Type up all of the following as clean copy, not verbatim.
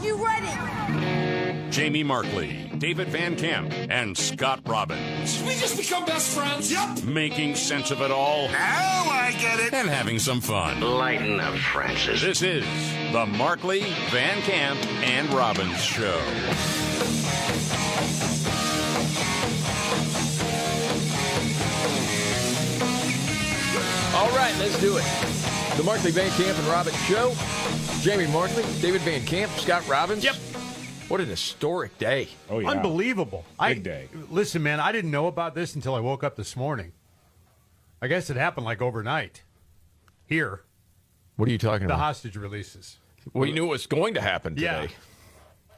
you ready? Jamie Markley, David Van Camp, and Scott Robbins. We just become best friends. Yep. Making sense of it all. Now I get it. And having some fun. Lighten up, Francis. This is the Markley, Van Camp, and Robbins Show. All right, let's do it. The Markley, Van Camp, and Robbins Show. Jamie Markley, David Van Camp, Scott Robbins. Yep. What an historic day. Oh, yeah. Unbelievable. Big day. Listen, man, I didn't know about this until I woke up this morning. I guess it happened like overnight. Here. What are you talking The about? hostage releases. Well, you knew it was going to happen today.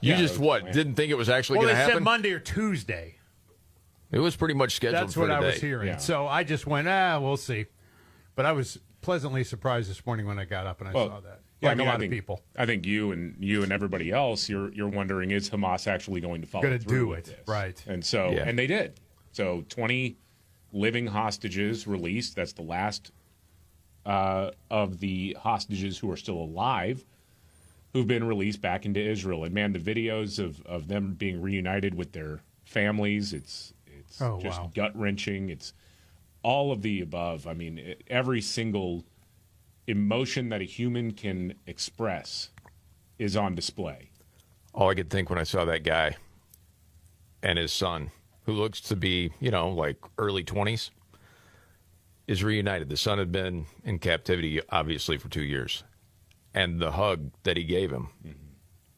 You just, didn't think it was actually going to happen? Well, they said Monday or Tuesday. It was pretty much scheduled That's for what today. I was hearing. Yeah. So I just went, we'll see. But I was pleasantly surprised this morning when I got up and I saw that. Yeah, a lot of people. I think you and everybody else, you're wondering, is Hamas actually going to follow through do with it, this? right? And so, and they did. So 20 living hostages released. That's the last of the hostages who are still alive who've been released back into Israel. And man, the videos of them being reunited with their families, it's just gut wrenching. It's all of the above. I mean, every single emotion that a human can express is on display. All I could think when I saw that guy and his son, who looks to be, like early 20s, is reunited. The son had been in captivity, obviously, for 2 years. And the hug that he gave him,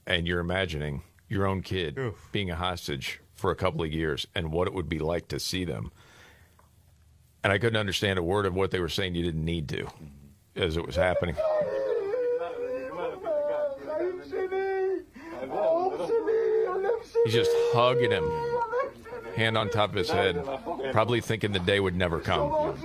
and you're imagining your own kid being a hostage for a couple of years and what it would be like to see them. And I couldn't understand a word of what they were saying. You didn't need to, as it was happening. He's just hugging him, hand on top of his head, probably thinking the day would never come.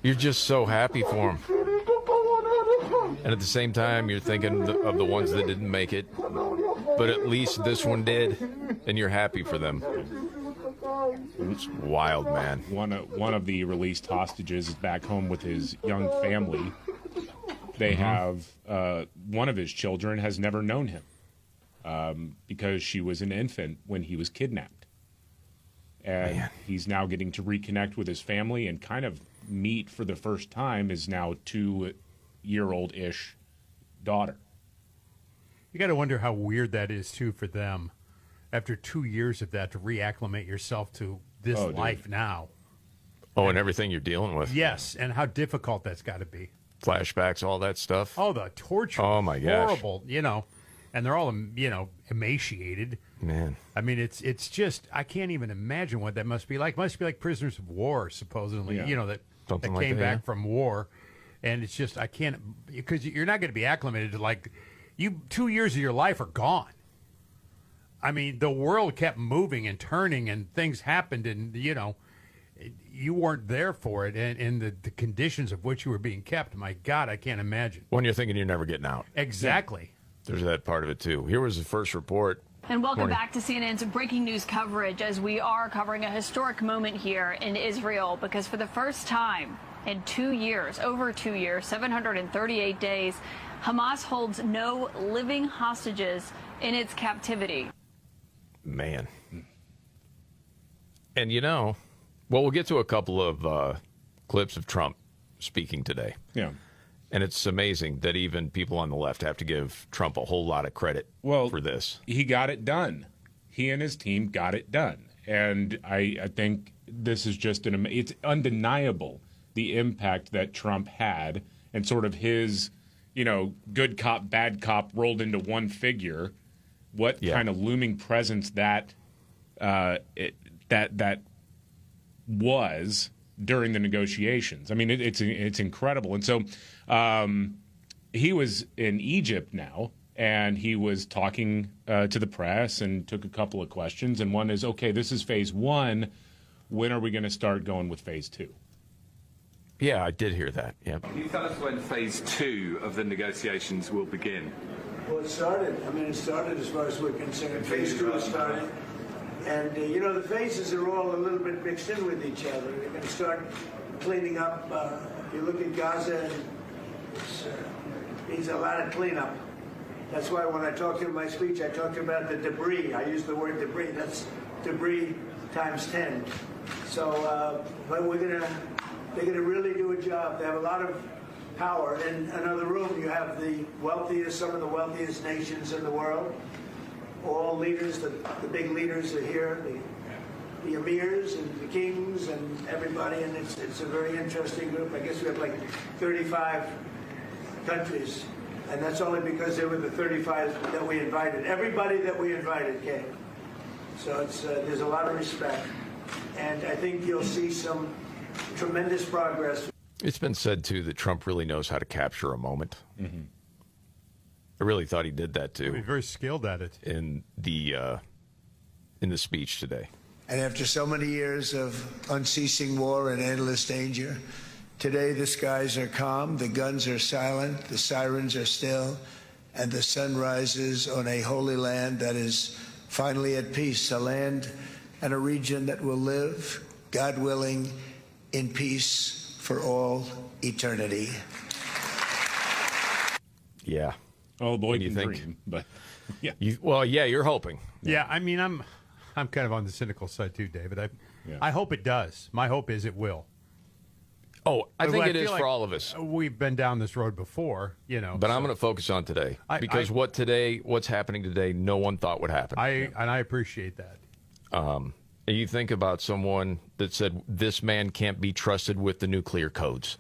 You're just so happy for him. And at the same time, you're thinking of the ones that didn't make it. But at least this one did, and you're happy for them. It's wild, man. One of the released hostages is back home with his young family. They have one of his children has never known him because she was an infant when he was kidnapped. And he's now getting to reconnect with his family and kind of meet for the first time his now 2-year-old-ish daughter. You got to wonder how weird that is, too, for them, after 2 years of that, to reacclimate yourself to this life now. Oh, and everything you're dealing with. Yes, and how difficult that's got to be. Flashbacks, all that stuff. Oh, the torture. Oh, my gosh. Horrible, and they're all, emaciated. Man. I mean, it's just, I can't even imagine what that must be like. It must be like prisoners of war, supposedly, that came back from war. And it's just, I can't, because you're not going to be acclimated to 2 years of your life are gone. I mean, the world kept moving and turning and things happened and, you weren't there for it. And the conditions of which you were being kept, my God, I can't imagine. When you're thinking you're never getting out. Exactly. There's that part of it, too. Here was the first report. And welcome back to CNN's breaking news coverage as we are covering a historic moment here in Israel because for the first time in 2 years, over 2 years, 738 days, Hamas holds no living hostages in its captivity. Man. And we'll get to a couple of clips of Trump speaking today. Yeah. And it's amazing that even people on the left have to give Trump a whole lot of credit for this. He got it done. He and his team got it done. And I think this is just it's undeniable the impact that Trump had and sort of his, good cop, bad cop rolled into one figure. What kind of looming presence that was during the negotiations. I mean, it's incredible. And so he was in Egypt now, and he was talking to the press and took a couple of questions. And one is, okay, this is phase one. When are we going to start going with phase two? Yeah, I did hear that. Yeah. Can you tell us when phase two of the negotiations will begin? Well, it started. It started as far as we're concerned. Phase two is starting. And, the phases are all a little bit mixed in with each other. They're going to start cleaning up You look at Gaza, it needs a lot of cleanup. That's why when I talked in my speech, I talked about the debris. I used the word debris. That's debris times 10. So, but they're gonna really do a job. They have a lot of power. In another room, you have the wealthiest, some of the wealthiest nations in the world. All leaders, the big leaders are here. The emirs and the kings and everybody, and it's a very interesting group. I guess we have like 35 countries, and that's only because they were the 35 that we invited. Everybody that we invited came. So there's a lot of respect, and I think you'll see some tremendous progress. It's been said, too, that Trump really knows how to capture a moment. Mm-hmm. I really thought he did that, too. He's very skilled at it. In the speech today. And after so many years of unceasing war and endless danger, today the skies are calm, the guns are silent, the sirens are still, and the sun rises on a holy land that is finally at peace, a land and a region that will live, God willing, in peace for all eternity. Yeah. Oh, boy, you can think? dream, but yeah. You're hoping. Yeah, I mean, I'm kind of on the cynical side too, David. I hope it does. My hope is it will. Oh, I think it is for all of us. We've been down this road before, you know. But I'm going to focus on today because what's happening today, no one thought would happen. And I appreciate that. You think about someone that said this man can't be trusted with the nuclear codes.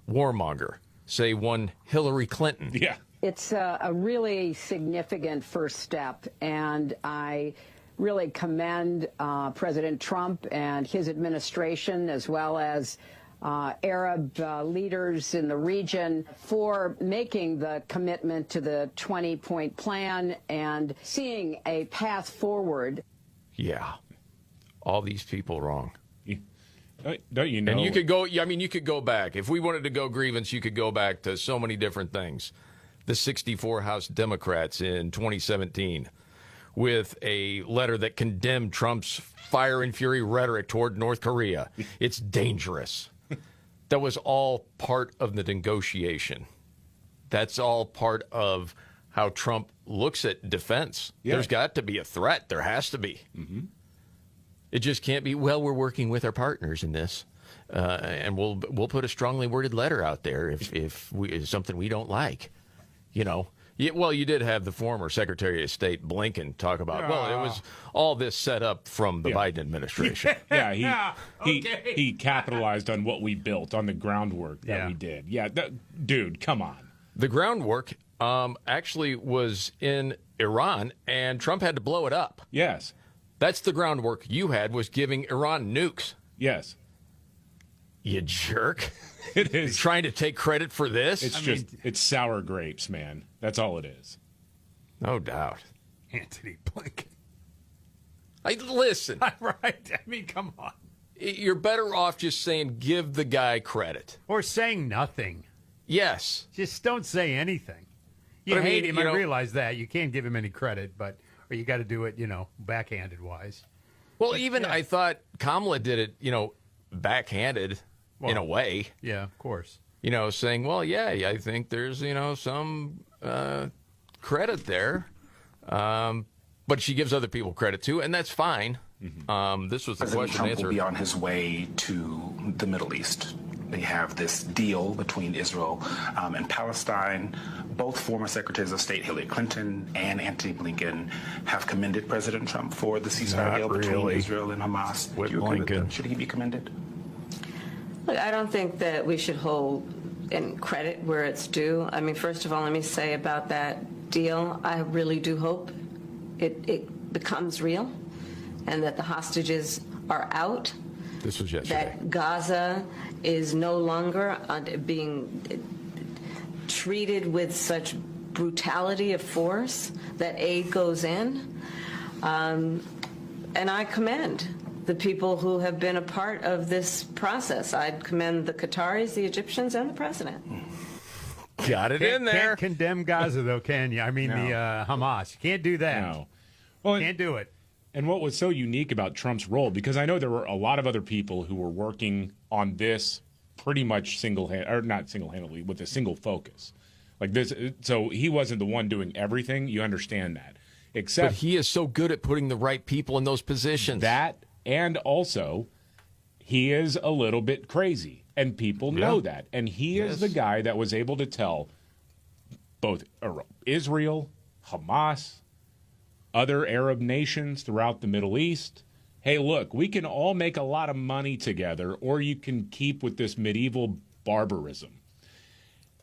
Warmonger, say one Hillary Clinton. Yeah. It's a really significant first step, and I really commend President Trump and his administration, as well as Arab leaders in the region, for making the commitment to the 20-point plan and seeing a path forward. Yeah. All these people wrong. Don't you know? And you could go, you could go back. If we wanted to go grievance, you could go back to so many different things. The 64 House Democrats in 2017 with a letter that condemned Trump's fire and fury rhetoric toward North Korea. It's dangerous. That was all part of the negotiation. That's all part of how Trump looks at defense. Yeah. There's got to be a threat. There has to be. Mm-hmm. It just can't be, well, we're working with our partners in this. And we'll put a strongly worded letter out there if it's something we don't like. You know, well, you did have the former Secretary of State Blinken talk about, well, it was all this set up from the Biden administration. Yeah, he capitalized on what we built, on the groundwork that we did. Yeah, dude, come on. The groundwork actually was in Iran, and Trump had to blow it up. Yes. That's the groundwork you had, was giving Iran nukes. Yes. You jerk. It is. You're trying to take credit for this? It's sour grapes, man. That's all it is. No doubt. Anthony Blinken. Listen. Right. I mean, come on. You're better off just saying give the guy credit. Or saying nothing. Yes. Just don't say anything. You hate him. I realize that. You can't give him any credit, or you got to do it, backhanded wise. Well, I thought Kamala did it, backhanded in a way. Yeah, of course. Saying, well, yeah, I think there's, some credit there. But she gives other people credit too, and that's fine. Mm-hmm. This was the question Trump answer. Will be on his way to the Middle East. They have this deal between Israel and Palestine. Both former Secretaries of State Hillary Clinton and Antony Blinken have commended President Trump for the ceasefire deal between Israel and Hamas. With Blinken. Should he be commended? Look, I don't think that we should hold in credit where it's due. I mean, first of all, let me say about that deal, I really do hope it becomes real and that the hostages are out. This was yesterday. That Gaza is no longer being treated with such brutality of force, that aid goes in. And I commend the people who have been a part of this process. I'd commend the Qataris, the Egyptians, and the president. Got it in there. Can't condemn Gaza, though, can you? I mean, No. the Hamas. You can't do that. No. Well, can't do it. And what was so unique about Trump's role, because I know there were a lot of other people who were working on this pretty much not single-handedly, with a single focus. Like this, so he wasn't the one doing everything. You understand that. Except but he is so good at putting the right people in those positions. That, and also, he is a little bit crazy, and people know that. And he is the guy that was able to tell both Israel, Hamas, other Arab nations throughout the Middle East, hey, look, we can all make a lot of money together, or you can keep with this medieval barbarism.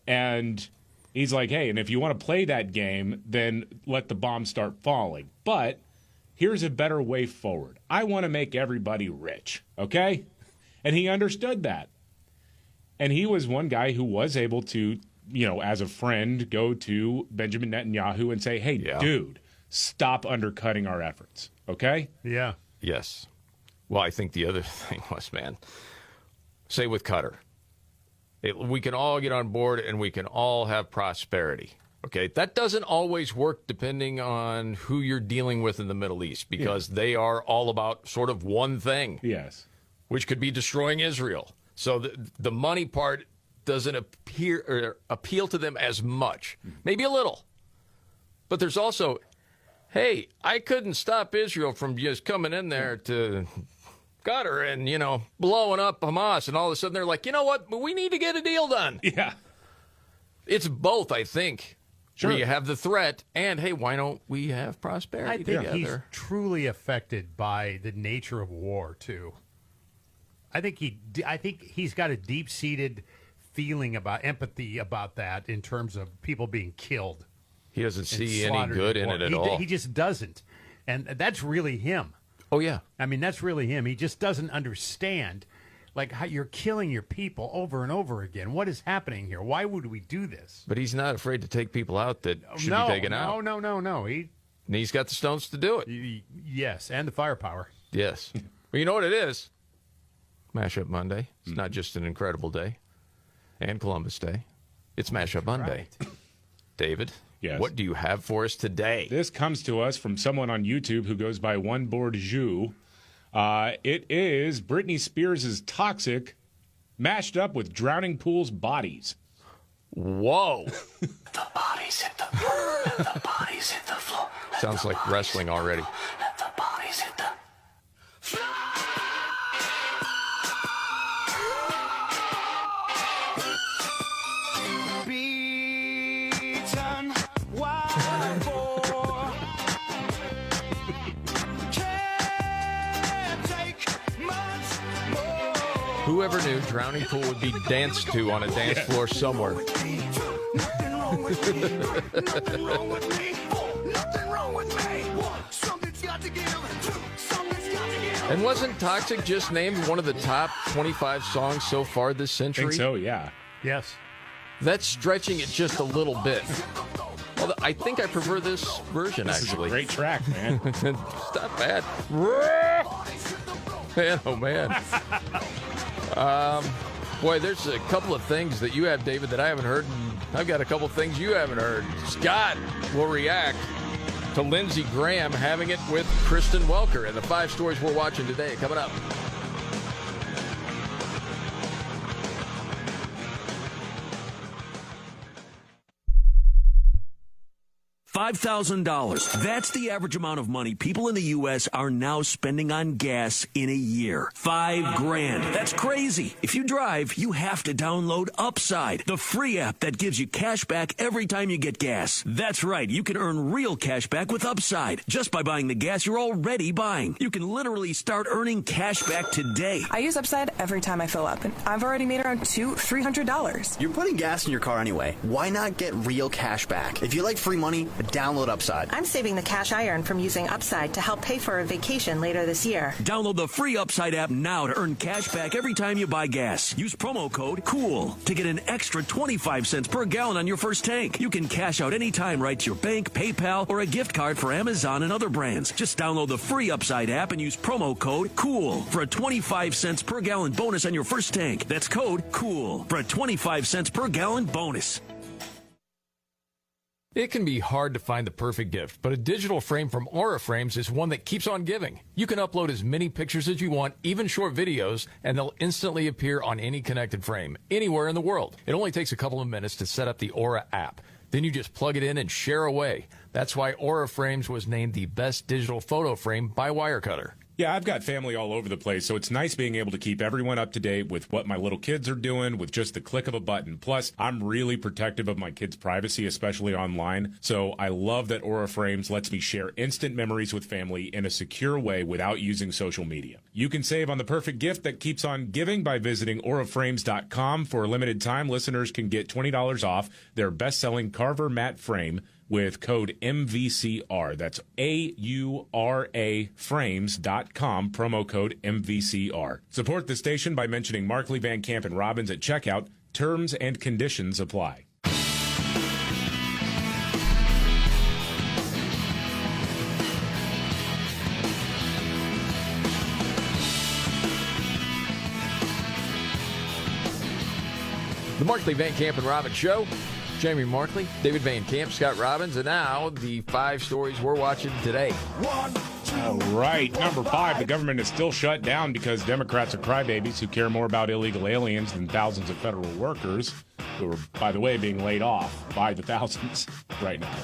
And he's like, hey, and if you want to play that game, then let the bombs start falling. But here's a better way forward. I want to make everybody rich, okay? And he understood that. And he was one guy who was able to, as a friend, go to Benjamin Netanyahu and say, hey, dude, stop undercutting our efforts, okay? Yeah. Yes. Well, I think the other thing was, man, say with Qatar, we can all get on board and we can all have prosperity. Okay, that doesn't always work depending on who you're dealing with in the Middle East, because they are all about sort of one thing. Yes. Which could be destroying Israel. So the money part doesn't appeal to them as much. Maybe a little. But there's also, hey, I couldn't stop Israel from just coming in there to Qatar and, blowing up Hamas. And all of a sudden they're like, you know what? We need to get a deal done. Yeah. It's both, I think. Sure. Where you have the threat and, hey, why don't we have prosperity together? I think he's truly affected by the nature of war, too. I think he's got a deep-seated feeling about empathy about that in terms of people being killed. He doesn't see any good in it at all. He just doesn't. And that's really him. Oh, yeah. I mean, that's really him. He just doesn't understand, like, how you're killing your people over and over again. What is happening here? Why would we do this? But he's not afraid to take people out that should be taken out. No. He's got the stones to do it. Yes, and the firepower. Yes. Well, you know what it is? Mashup Monday. It's not just an incredible day. And Columbus Day. It's Mashup Monday. Right. David, yes. What do you have for us today? This comes to us from someone on YouTube who goes by One Board Jou. It is Britney Spears' Toxic mashed up with Drowning Pool's Bodies. Whoa. The bodies hit the bodies hit the floor. Sounds like wrestling already. Let the bodies hit the floor. Beaten wild boar. Can't take much more. Whoever knew Drowning Pool would be danced to on a dance floor somewhere. Nothing wrong with me. Nothing wrong with me. Nothing wrong with me. Something's got to give. Something's got to give. And wasn't Toxic just named one of the top 25 songs so far this century? I think so, yeah. Yes. That's stretching it just a little bit. Well, I think I prefer this version, This actually. is a great track, man. It's not bad. Man, oh, man. Boy, there's a couple of things that you have, David, that I haven't heard, and I've got a couple of things you haven't heard. Scott will react to Lindsey Graham having it with Kristen Welker and the 5 stories we're watching today. Coming up. $5,000. That's the average amount of money people in the U.S. are now spending on gas in a year. $5,000. That's crazy. If you drive, you have to download Upside, the free app that gives you cash back every time you get gas. That's right. You can earn real cash back with Upside just by buying the gas you're already buying. You can literally start earning cash back today. I use Upside every time I fill up, and I've already made around $300. You're putting gas in your car anyway. Why not get real cash back? If you like free money, download Upside. I'm saving the cash I earn from using Upside to help pay for a vacation later this year. Download the free Upside app now to earn cash back every time you buy gas. Use promo code COOL to get an extra 25 cents per gallon on your first tank. You can cash out anytime right to your bank, PayPal, or a gift card for Amazon and other brands. Just download the free Upside app and use promo code COOL for a 25 cents per gallon bonus on your first tank. That's code COOL for a 25 cents per gallon bonus. It can be hard to find the perfect gift, but a digital frame from Aura Frames is one that keeps on giving. You can upload as many pictures as you want, even short videos, and they'll instantly appear on any connected frame, anywhere in the world. It only takes a couple of minutes to set up the Aura app. Then you just plug it in and share away. That's why Aura Frames was named the best digital photo frame by Wirecutter. Yeah, I've got family all over the place, so it's nice being able to keep everyone up to date with what my little kids are doing with just the click of a button. Plus, I'm really protective of my kids' privacy, especially online. So I love that Aura Frames lets me share instant memories with family in a secure way without using social media. You can save on the perfect gift that keeps on giving by visiting auraframes.com. For a limited time, listeners can get $20 off their best-selling Carver matte frame with code MVCR. That's AURA frames.com, promo code MVCR. Support the station by mentioning Markley, Van Camp, and Robbins at checkout. Terms and conditions apply. The Markley, Van Camp, and Robbins Show. Jamie Markley, David Van Camp, Scott Robbins, and now the 5 stories we're watching today. All right, number 5, the government is still shut down because Democrats are crybabies who care more about illegal aliens than thousands of federal workers who are, by the way, being laid off by the thousands right now.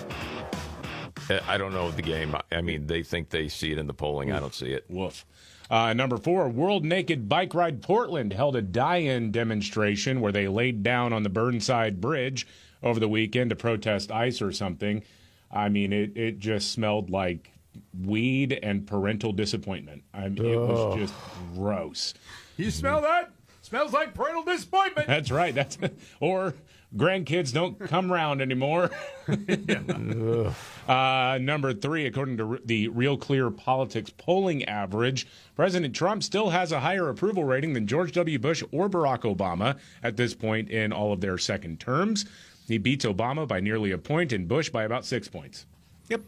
I don't know the game. I mean, they think they see it in the polling. I don't see it. Woof. Number 4, World Naked Bike Ride Portland held a die-in demonstration where they laid down on the Burnside Bridge over the weekend to protest ICE or something. I mean, it just smelled like weed and parental disappointment. I mean, it was just gross. You smell that? Smells like parental disappointment. That's right. Or grandkids don't come round anymore. Number 3, according to the Real Clear Politics polling average, President Trump still has a higher approval rating than George W. Bush or Barack Obama at this point in all of their second terms. He beats Obama by nearly a point and Bush by about 6 points. Yep.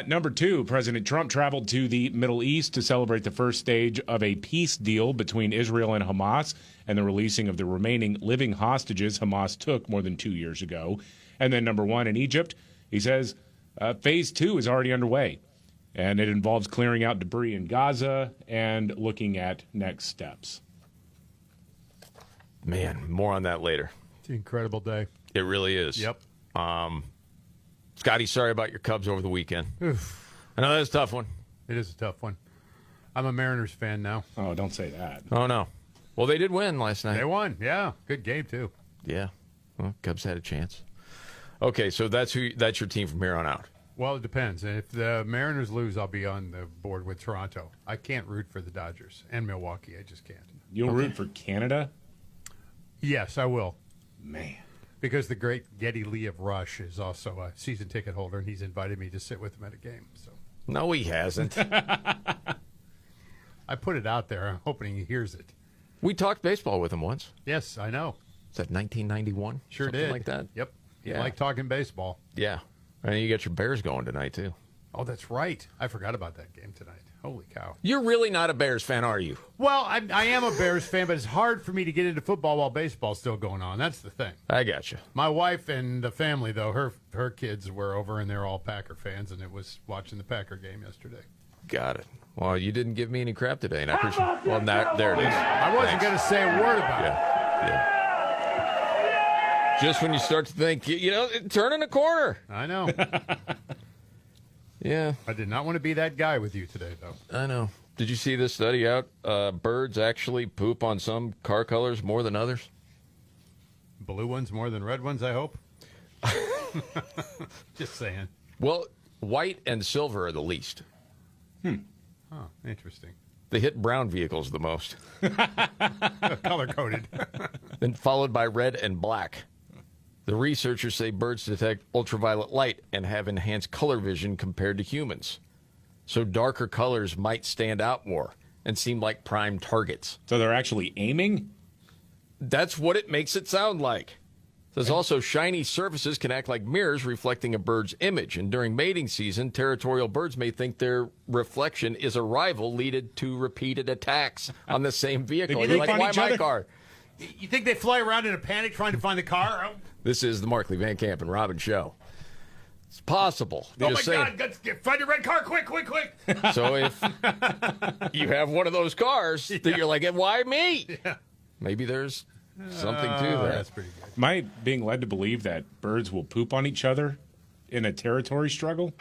Number 2, President Trump traveled to the Middle East to celebrate the first stage of a peace deal between Israel and Hamas and the releasing of the remaining living hostages Hamas took more than 2 years ago. And then number 1, in Egypt, he says phase 2 is already underway, and it involves clearing out debris in Gaza and looking at next steps. Man, more on that later. It's an incredible day. It really is. Yep. Scotty, sorry about your Cubs over the weekend. Oof. I know that's a tough one. It is a tough one. I'm a Mariners fan now. Oh, don't say that. Oh, no. Well, they did win last night. They won, yeah. Good game, too. Yeah. Well, Cubs had a chance. Okay, so that's your team from here on out. Well, it depends. And if the Mariners lose, I'll be on the board with Toronto. I can't root for the Dodgers and Milwaukee. I just can't. You'll root for Canada? Yes, I will. Man. Because the great Geddy Lee of Rush is also a season ticket holder, and he's invited me to sit with him at a game. So no, he hasn't. I put it out there. I'm hoping he hears it. We talked baseball with him once. Yes, I know. Is that 1991? Sure Something did. like that? Yep. You Yeah. like talking baseball. Yeah. And you got your Bears going tonight, too. Oh, that's right. I forgot about that game tonight. Holy cow. You're really not a Bears fan, are you? Well, I am a Bears fan, but it's hard for me to get into football while baseball's still going on. That's the thing. I got you. My wife and the family, though, her kids were over, and they're all Packer fans, and it was watching the Packer game yesterday. Got it. Well, you didn't give me any crap today, and I appreciate it. Well, there it is. I wasn't going to say a word about it. Yeah. Just when you start to think, turning a corner. I know. Yeah. I did not want to be that guy with you today, though. I know. Did you see this study out? Birds actually poop on some car colors more than others? Blue ones more than red ones, I hope. Just saying. Well, white and silver are the least. Oh, interesting. They hit brown vehicles the most. Color-coded. Then followed by red and black. The researchers say birds detect ultraviolet light and have enhanced color vision compared to humans. So darker colors might stand out more and seem like prime targets. So they're actually aiming? That's what it makes it sound like. There's also shiny surfaces can act like mirrors reflecting a bird's image. And during mating season, territorial birds may think their reflection is a rival, leading to repeated attacks on the same vehicle. You're like, why my car? You think they fly around in a panic trying to find the car? This is the Markley, Van Camp, and Robbins Show. It's possible. Oh, my God. Find your red car. Quick. So if you have one of those cars that you're like, why me? Yeah. Maybe there's something to that. That's pretty good. Am I being led to believe that birds will poop on each other in a territory struggle?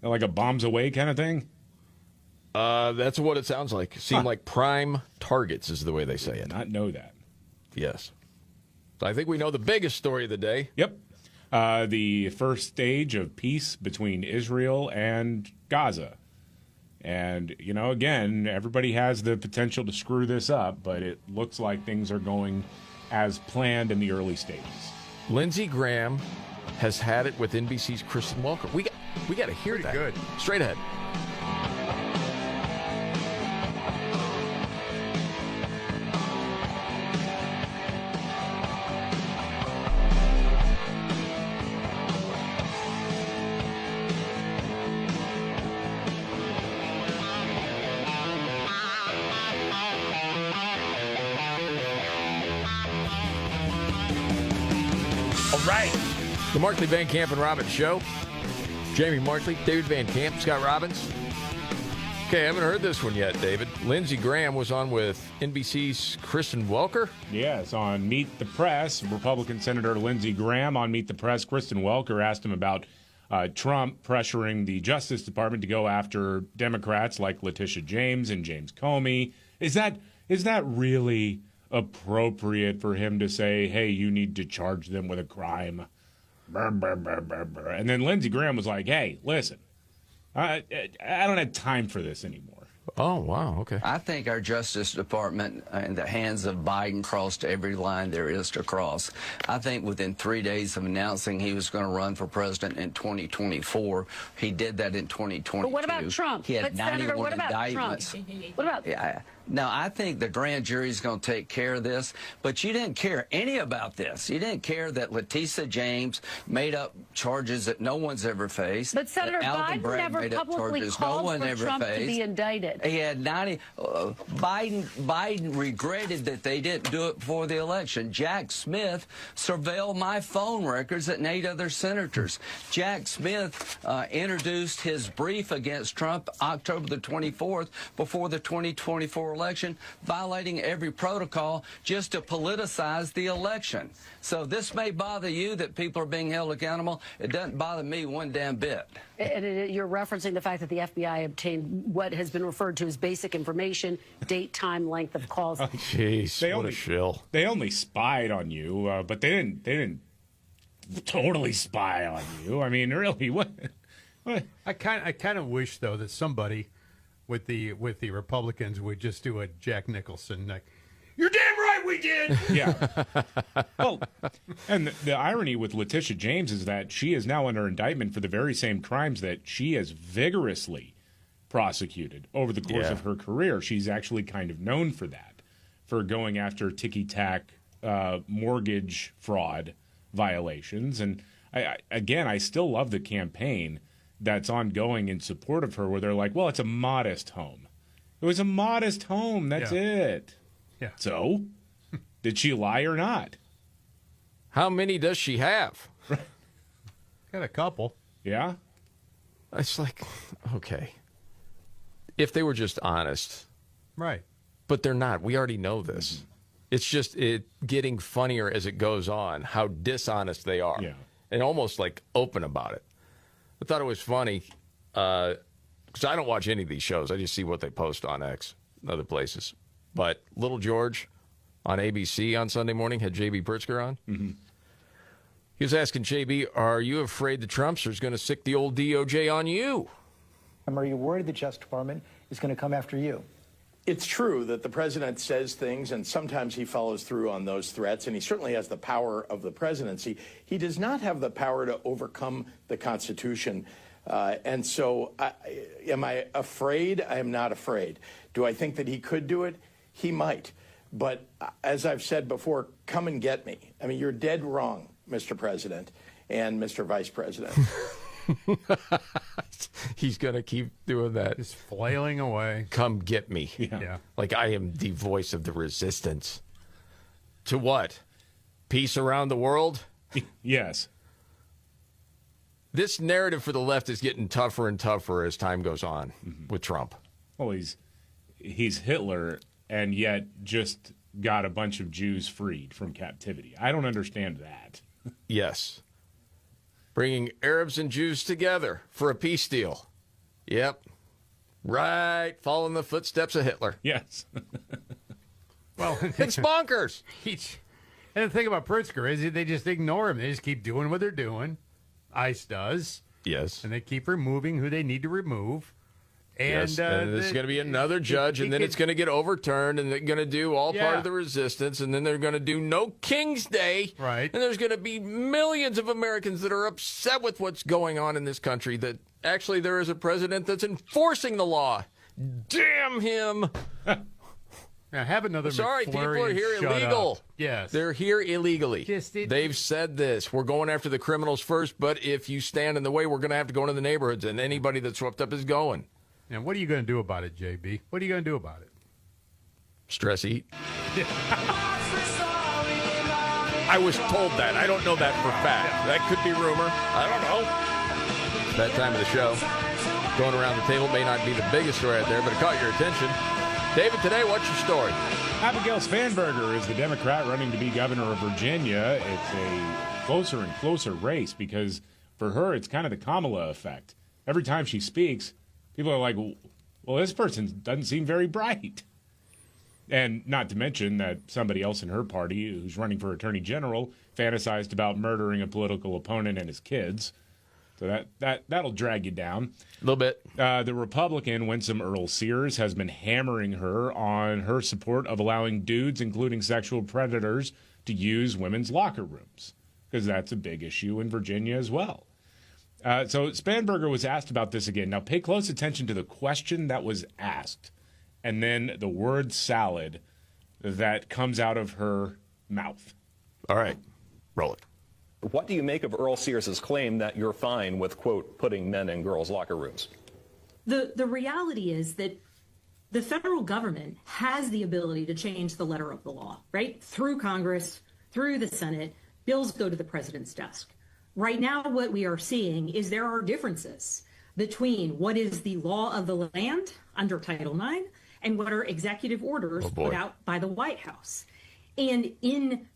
Like a bombs away kind of thing? That's what it sounds like. Seem like prime targets is the way they say it. Did not know that. Yes. So I think we know the biggest story of the day. Yep. The first stage of peace between Israel and Gaza. And, again, everybody has the potential to screw this up, but it looks like things are going as planned in the early stages. Lindsey Graham has had it with NBC's Kristen Welker. We got to hear that. Good. Straight ahead. All right. The Markley, Van Camp, and Robbins Show. Jamie Markley, David Van Camp, Scott Robbins. Okay, I haven't heard this one yet, David. Lindsey Graham was on with NBC's Kristen Welker. Yes, on Meet the Press, Republican Senator Lindsey Graham on Meet the Press, Kristen Welker asked him about Trump pressuring the Justice Department to go after Democrats like Letitia James and James Comey. Is that really appropriate for him to say, hey, you need to charge them with a crime? Brr, brr, brr, brr, brr. And then Lindsey Graham was like, hey, listen, I don't have time for this anymore. Oh, wow, okay. I think our Justice Department in the hands of Biden crossed every line there is to cross. I think within 3 days of announcing he was going to run for president in 2024, he did that in 2022. But what about Trump? He had But 91 Senator, what about indictments. Trump? What about Yeah. Now, I think the grand jury's going to take care of this, but you didn't care any about this. You didn't care that Letitia James made up charges that no one's ever faced. But Senator Alvin Biden Bragg never made up publicly charges called no one for ever Trump faced. to be indicted. He had 90. Biden regretted that they didn't do it before the election. Jack Smith surveilled my phone records and 8 other senators. Jack Smith introduced his brief against Trump October the 24th before the 2024 election, violating every protocol just to politicize the election. So this may bother you that people are being held accountable. It doesn't bother me one damn bit. And you're referencing the fact that the FBI obtained what has been referred to as basic information, date, time, length of calls. Jeez, what a shill. They only spied on you, but they didn't totally spy on you. I mean, really, what? I kind of wish though that somebody with the Republicans would just do a Jack Nicholson, like, you're damn right we did. Yeah. Well, and the irony with Letitia James is that she is now under indictment for the very same crimes that she has vigorously prosecuted over the course of her career. She's actually kind of known for that, for going after ticky-tack mortgage fraud violations. And I still love the campaign that's ongoing in support of her, where they're like, well, it's a modest home. It was a modest home. That's it. Yeah. So, did she lie or not? How many does she have? Got a couple. Yeah. It's like, okay. If they were just honest. Right. But they're not. We already know this. Mm-hmm. It's just getting funnier as it goes on, how dishonest they are. Yeah. And almost like open about it. I thought it was funny because I don't watch any of these shows. I just see what they post on X and other places. But Little George on ABC on Sunday morning had J.B. Pritzker on. Mm-hmm. He was asking J.B., are you afraid the Trumpsters going to sick the old DOJ on you? Are you worried the Justice Department is going to come after you? It's true that the president says things, and sometimes he follows through on those threats, and he certainly has the power of the presidency. He does not have the power to overcome the Constitution. And so am I afraid? I am not afraid. Do I think that he could do it? He might. But as I've said before, come and get me. I mean, you're dead wrong, Mr. President and Mr. Vice President. He's going to keep doing that. Just flailing away. Come get me. Yeah. Like I am the voice of the resistance. To what? Peace around the world? Yes. This narrative for the left is getting tougher and tougher as time goes on with Trump. Well, he's Hitler, and yet just got a bunch of Jews freed from captivity. I don't understand that. Yes. Bringing Arabs and Jews together for a peace deal. Yep. Right. Following the footsteps of Hitler. Yes. Well, it's bonkers. And the thing about Pritzker is they just ignore him. They just keep doing what they're doing. ICE does. Yes. And they keep removing who they need to remove. And, yes, and there's going to be another judge, and then it's going to get overturned, and they're going to do all part of the resistance, and then they're going to do no King's Day. Right. And there's going to be millions of Americans that are upset with what's going on in this country, that actually there is a president that's enforcing the law. Damn him. Now, have another Sorry, people are here illegal. Up. Yes. They're here illegally. They've said this. We're going after the criminals first, but if you stand in the way, we're going to have to go into the neighborhoods, and anybody that's swept up is going. And what are you going to do about it, JB? What are you going to do about it? Stress eat. I was told that. I don't know that for fact. That could be rumor. I don't know. That time of the show. Going around the table may not be the biggest story out there, but it caught your attention. David, today, what's your story? Abigail Spanberger is the Democrat running to be governor of Virginia. It's a closer and closer race because for her, it's kind of the Kamala effect. Every time she speaks, people are like, well, this person doesn't seem very bright. And not to mention that somebody else in her party who's running for attorney general fantasized about murdering a political opponent and his kids. So that'll drag you down. A little bit. The Republican, Winsome Earl-Sears, has been hammering her on her support of allowing dudes, including sexual predators, to use women's locker rooms, because that's a big issue in Virginia as well. So Spanberger was asked about this again. Now, pay close attention to the question that was asked, and then the word salad that comes out of her mouth. All right. Roll it. What do you make of Earl Sears' claim that you're fine with, quote, putting men in girls' locker rooms? The reality is that the federal government has the ability to change the letter of the law, right? Through Congress, through the Senate, bills go to the president's desk. Right now, what we are seeing is there are differences between what is the law of the land under Title IX and what are executive orders put out by the White House. And in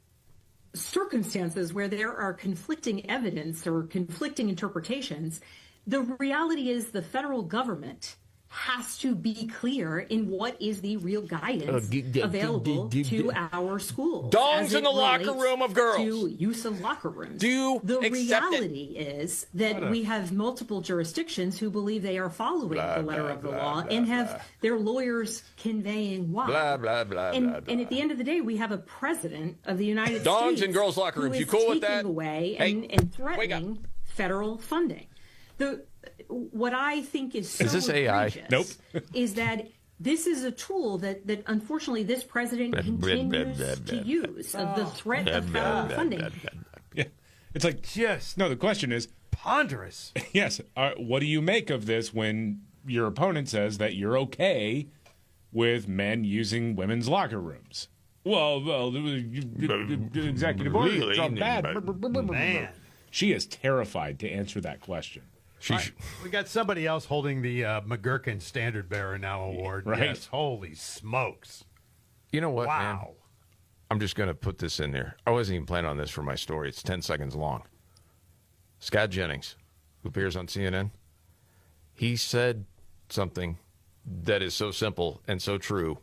circumstances where there are conflicting evidence or conflicting interpretations, the reality is the federal government has to be clear in what is the real guidance available to our schools. Dongs in the locker room of girls. To use of locker rooms. The reality is that we have multiple jurisdictions who believe they are following the letter of the law and have their lawyers conveying why. Blah, blah, blah, and at the end of the day, we have a president of the United States. Dongs in girls' locker rooms. You cool with that? Taking away and threatening federal funding. What I think is so this AI? Nope. is that this is a tool that unfortunately this president continues to use of the threat of federal funding. Yeah, it's like yes. No, the question is ponderous. Yes. What do you make of this when your opponent says that you're okay with men using women's locker rooms? Well, executive order. It's all bad. Man, she is terrified to answer that question. Right. We got somebody else holding the McGurkin Standard Bearer Now award. Right. Yes. Holy smokes. You know what, man? Wow. I'm just going to put this in there. I wasn't even planning on this for my story. It's 10 seconds long. Scott Jennings, who appears on CNN, he said something that is so simple and so true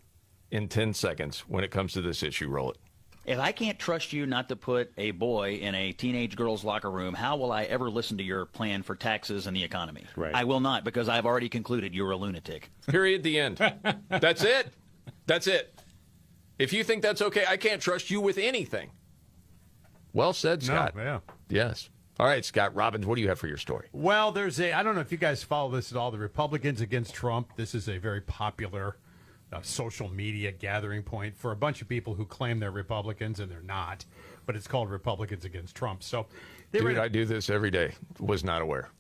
in 10 seconds when it comes to this issue. Roll it. If I can't trust you not to put a boy in a teenage girl's locker room, how will I ever listen to your plan for taxes and the economy? Right. I will not, because I've already concluded you're a lunatic. Period. The end. That's it. That's it. If you think that's okay, I can't trust you with anything. Well said, Scott. No, yeah. Yes. All right, Scott Robbins, what do you have for your story? Well, I don't know if you guys follow this at all, the Republicans against Trump. This is a very popular social media gathering point for a bunch of people who claim they're Republicans and they're not, but it's called Republicans Against Trump. So, I do this every day. Was not aware.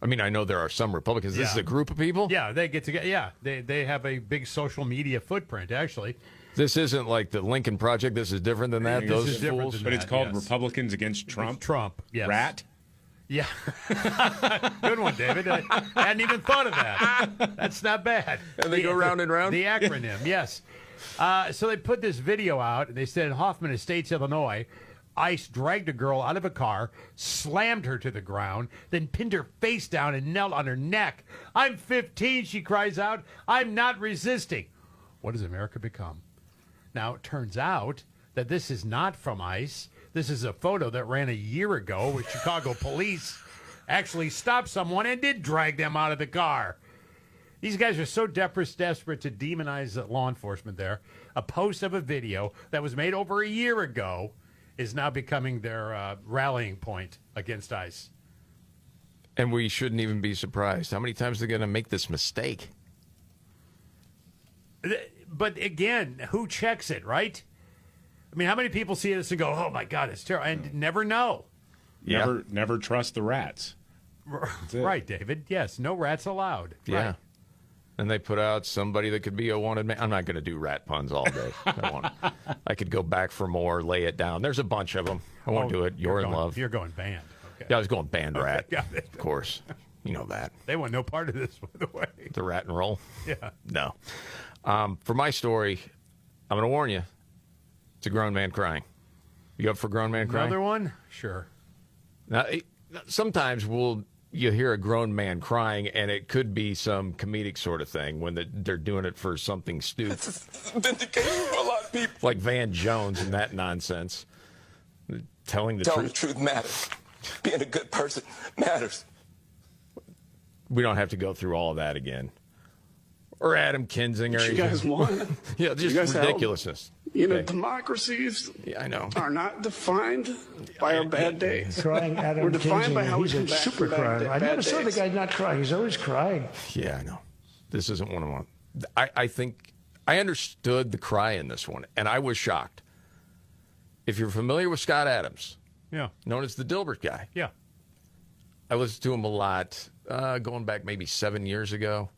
I mean, I know there are some Republicans. This is a group of people? Yeah, they get together. Yeah, they have a big social media footprint, actually. This isn't like the Lincoln Project. This is different than that. Those fools. But it's called Republicans Against Trump. Trump, yes. Rat. Yeah. Good one, David. I hadn't even thought of that. That's not bad. And they go round and round? The acronym, yes. So they put this video out, and they said in Hoffman Estates, Illinois, ICE dragged a girl out of a car, slammed her to the ground, then pinned her face down and knelt on her neck. I'm 15, she cries out. I'm not resisting. What has America become? Now, it turns out that this is not from ICE. This is a photo that ran a year ago where Chicago police actually stopped someone and did drag them out of the car. These guys are so desperate to demonize law enforcement there. A post of a video that was made over a year ago is now becoming their rallying point against ICE. And we shouldn't even be surprised. How many times are they going to make this mistake? But again, who checks it, right? I mean, how many people see this and go, oh, my God, it's terrible, and never know? Never trust the rats. Right, David. Yes, no rats allowed. Yeah. Right. And they put out somebody that could be a wanted man. I'm not going to do rat puns all day. I could go back for more, lay it down. There's a bunch of them. I won't do it. You're in love. You're going banned. Okay. Yeah, I was going band rat. Got it. Of course. You know that. They want no part of this, by the way. The rat and roll? Yeah. No. For my story, I'm going to warn you. It's a grown man crying. You up for grown man crying? Another one? Sure. Now, sometimes you hear a grown man crying, and it could be some comedic sort of thing when they're doing it for something stupid. It's a vindication for a lot of people. Like Van Jones and that nonsense. Telling the truth matters. Being a good person matters. We don't have to go through all of that again. Or Adam Kinzinger. You guys want? Yeah, just ridiculousness. Democracies I know. are not defined by our bad days. Crying Adam We're defined by how we he's a come back super from crying. I bad never saw the days. guy not crying. He's always crying. Yeah, I know. This isn't one of them. I think I understood the cry in this one, and I was shocked. If you're familiar with Scott Adams, known as the Dilbert guy, I listened to him a lot, going back maybe 7 years ago.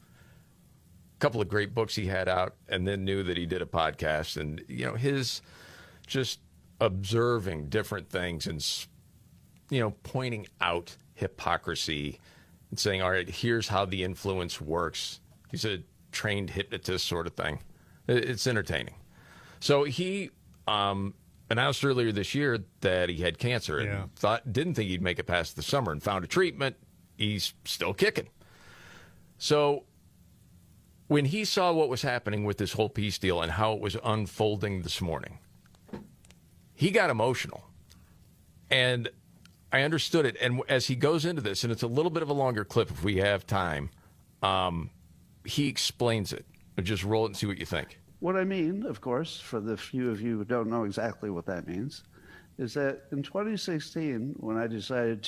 A couple of great books he had out, and then knew that he did a podcast, and his just observing different things and pointing out hypocrisy and saying, all right, here's how the influence works. He's a trained hypnotist sort of thing. It's entertaining. So he announced earlier this year that he had cancer and didn't think he'd make it past the summer, and found a treatment. He's still kicking. So when he saw what was happening with this whole peace deal and how it was unfolding this morning, he got emotional. And I understood it. And as he goes into this, and it's a little bit of a longer clip if we have time, he explains it. Just roll it and see what you think. What I mean, of course, for the few of you who don't know exactly what that means, is that in 2016, when I decided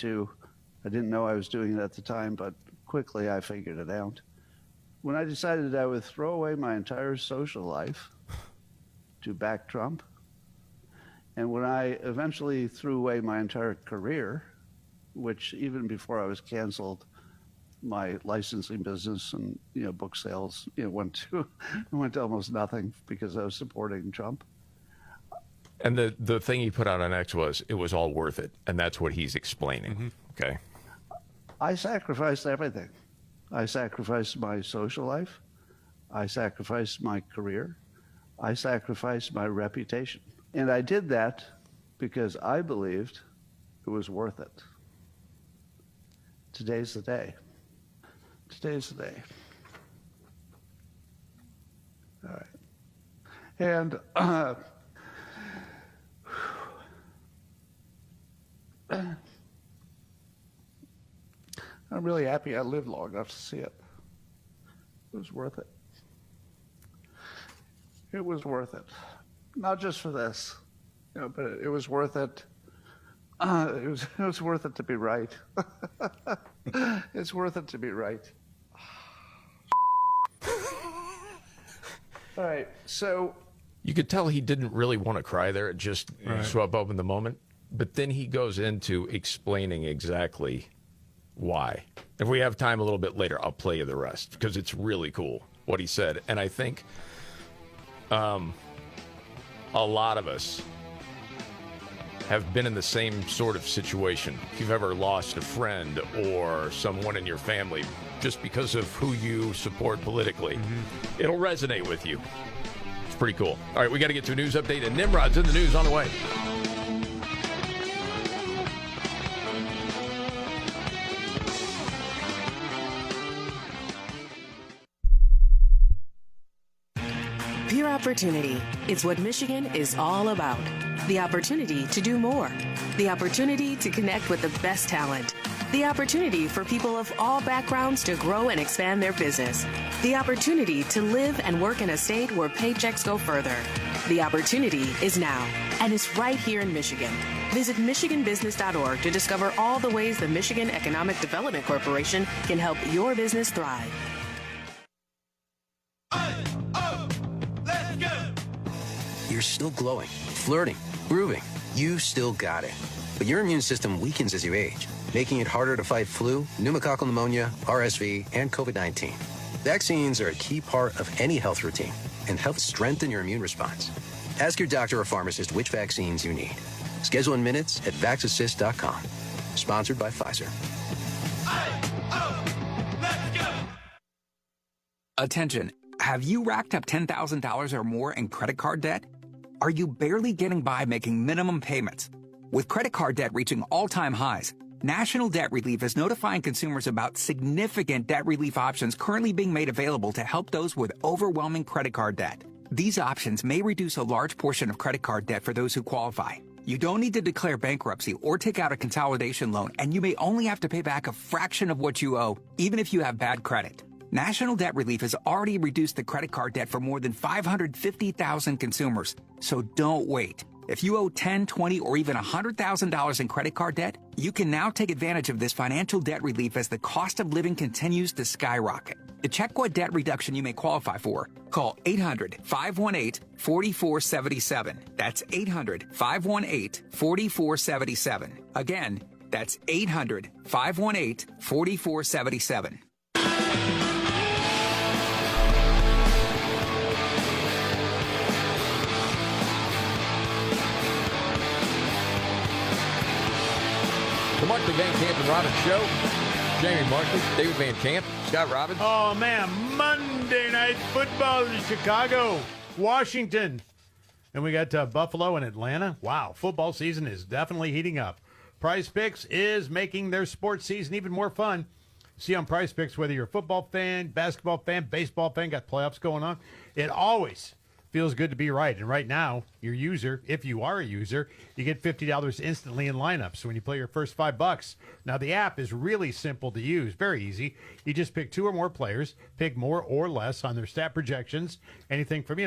I didn't know I was doing it at the time, but quickly I figured it out. When I decided I would throw away my entire social life to back Trump, and when I eventually threw away my entire career, which even before I was canceled, my licensing business and book sales went to almost nothing because I was supporting Trump. And the thing he put out on X was, it was all worth it, and that's what he's explaining. Mm-hmm. Okay. I sacrificed everything. I sacrificed my social life. I sacrificed my career. I sacrificed my reputation. And I did that because I believed it was worth it. Today's the day. Today's the day. All right. And I'm really happy I lived long enough to see it. It was worth it. It was worth it. Not just for this, but it was worth it. It was worth it to be right. It's worth it to be right. All right, so you could tell he didn't really want to cry there. It just swept up in the moment. But then he goes into explaining exactly why. If we have time a little bit later, I'll play you the rest because it's really cool what he said. And I think a lot of us have been in the same sort of situation. If you've ever lost a friend or someone in your family just because of who you support politically, it'll resonate with you. It's pretty cool. All right, we got to get to a news update, and Nimrod's in the news on the way. Pure opportunity is what Michigan is all about. The opportunity to do more. The opportunity to connect with the best talent. The opportunity for people of all backgrounds to grow and expand their business. The opportunity to live and work in a state where paychecks go further. The opportunity is now, and it's right here in Michigan. Visit MichiganBusiness.org to discover all the ways the Michigan Economic Development Corporation can help your business thrive. You're still glowing, flirting, grooving. You still got it. But your immune system weakens as you age, making it harder to fight flu, pneumococcal pneumonia, RSV, and COVID-19. Vaccines are a key part of any health routine and help strengthen your immune response. Ask your doctor or pharmacist which vaccines you need. Schedule in minutes at vaxassist.com. Sponsored by Pfizer. Attention. Have you racked up $10,000 or more in credit card debt? Are you barely getting by making minimum payments? With credit card debt reaching all-time highs, National Debt Relief is notifying consumers about significant debt relief options currently being made available to help those with overwhelming credit card debt. These options may reduce a large portion of credit card debt for those who qualify. You don't need to declare bankruptcy or take out a consolidation loan, and you may only have to pay back a fraction of what you owe, even if you have bad credit. National Debt Relief has already reduced the credit card debt for more than 550,000 consumers, so don't wait. If you owe $10,000, $20,000, or even $100,000 in credit card debt, you can now take advantage of this financial debt relief as the cost of living continues to skyrocket. To check what debt reduction you may qualify for, call 800-518-4477. That's 800-518-4477. Again, that's 800-518-4477. The Markley, Van Camp, and Robbins Show. Jamie Markley, David Van Camp, Scott Robbins. Oh, man, Monday Night Football in Chicago, Washington. And we got Buffalo and Atlanta. Wow, football season is definitely heating up. Prize Picks is making their sports season even more fun. See on Prize Picks whether you're a football fan, basketball fan, baseball fan, got playoffs going on. It always feels good to be right. And right now, your user, if you are a user, you get $50 instantly in lineups when you play your first $5. Now, the app is really simple to use, very easy. You just pick two or more players, pick more or less on their stat projections, anything from,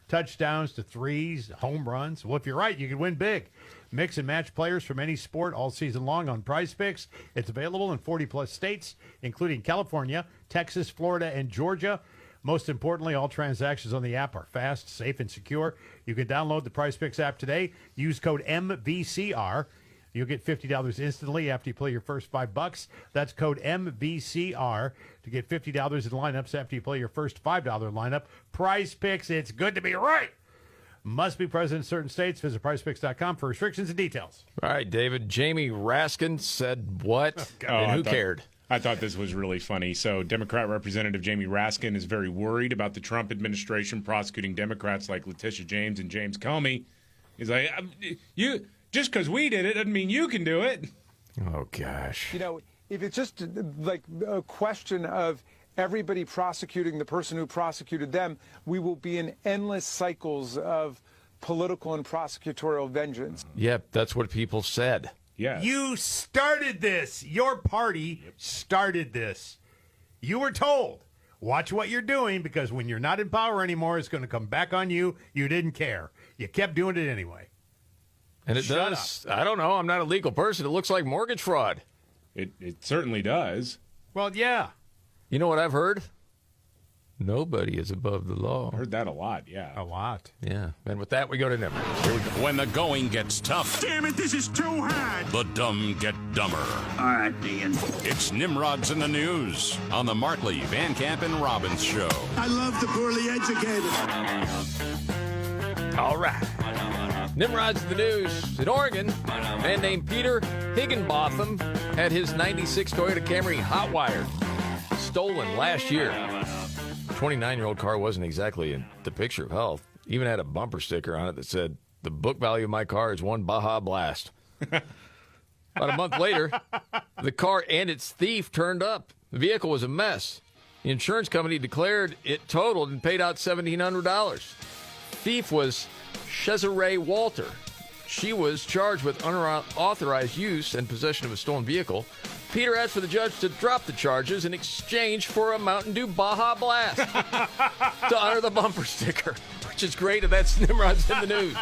touchdowns to threes, home runs. Well, if you're right, you can win big. Mix and match players from any sport all season long on Prize Picks. It's available in 40-plus states, including California, Texas, Florida, and Georgia. Most importantly, all transactions on the app are fast, safe, and secure. You can download the Prize Picks app today. Use code MVCR. You'll get $50 instantly after you play your first $5. That's code MVCR to get $50 in lineups after you play your first $5 lineup. Prize Picks, it's good to be right. Must be present in certain states. Visit PrizePicks.com for restrictions and details. All right, David. Jamie Raskin said what? And who cared? I thought this was really funny. So Democrat Representative Jamie Raskin is very worried about the Trump administration prosecuting Democrats like Letitia James and James Comey. He's like, you just because we did it doesn't mean you can do it. Oh, gosh. If it's just like a question of everybody prosecuting the person who prosecuted them, we will be in endless cycles of political and prosecutorial vengeance. Yep, that's what people said. Yeah. You started this. Your party started this. You were told, watch what you're doing because when you're not in power anymore, it's going to come back on you. You didn't care. You kept doing it anyway. And it does. I don't know. I'm not a legal person. It looks like mortgage fraud. It certainly does. Well, yeah. You know what I've heard? Nobody is above the law. I heard that a lot, yeah. A lot. Yeah. And with that, we go to Nimrod. Here we go. When the going gets tough. Damn it, this is too hard. The dumb get dumber. All right, Ian. It's Nimrod's in the News on the Markley, Van Camp, and Robbins Show. I love the poorly educated. All right. Nimrod's in the news. In Oregon, a man named Peter Higginbotham had his 96 Toyota Camry hotwired, stolen last year. The 29-year-old car wasn't exactly the picture of health. Even had a bumper sticker on it that said, "The book value of my car is one Baja Blast." About a month later, the car and its thief turned up. The vehicle was a mess. The insurance company declared it totaled and paid out $1,700. Thief was Cesare Walter. She was charged with unauthorized use and possession of a stolen vehicle. Peter asked for the judge to drop the charges in exchange for a Mountain Dew Baja Blast to honor the bumper sticker, which is great, and that's Nimrod's in the news.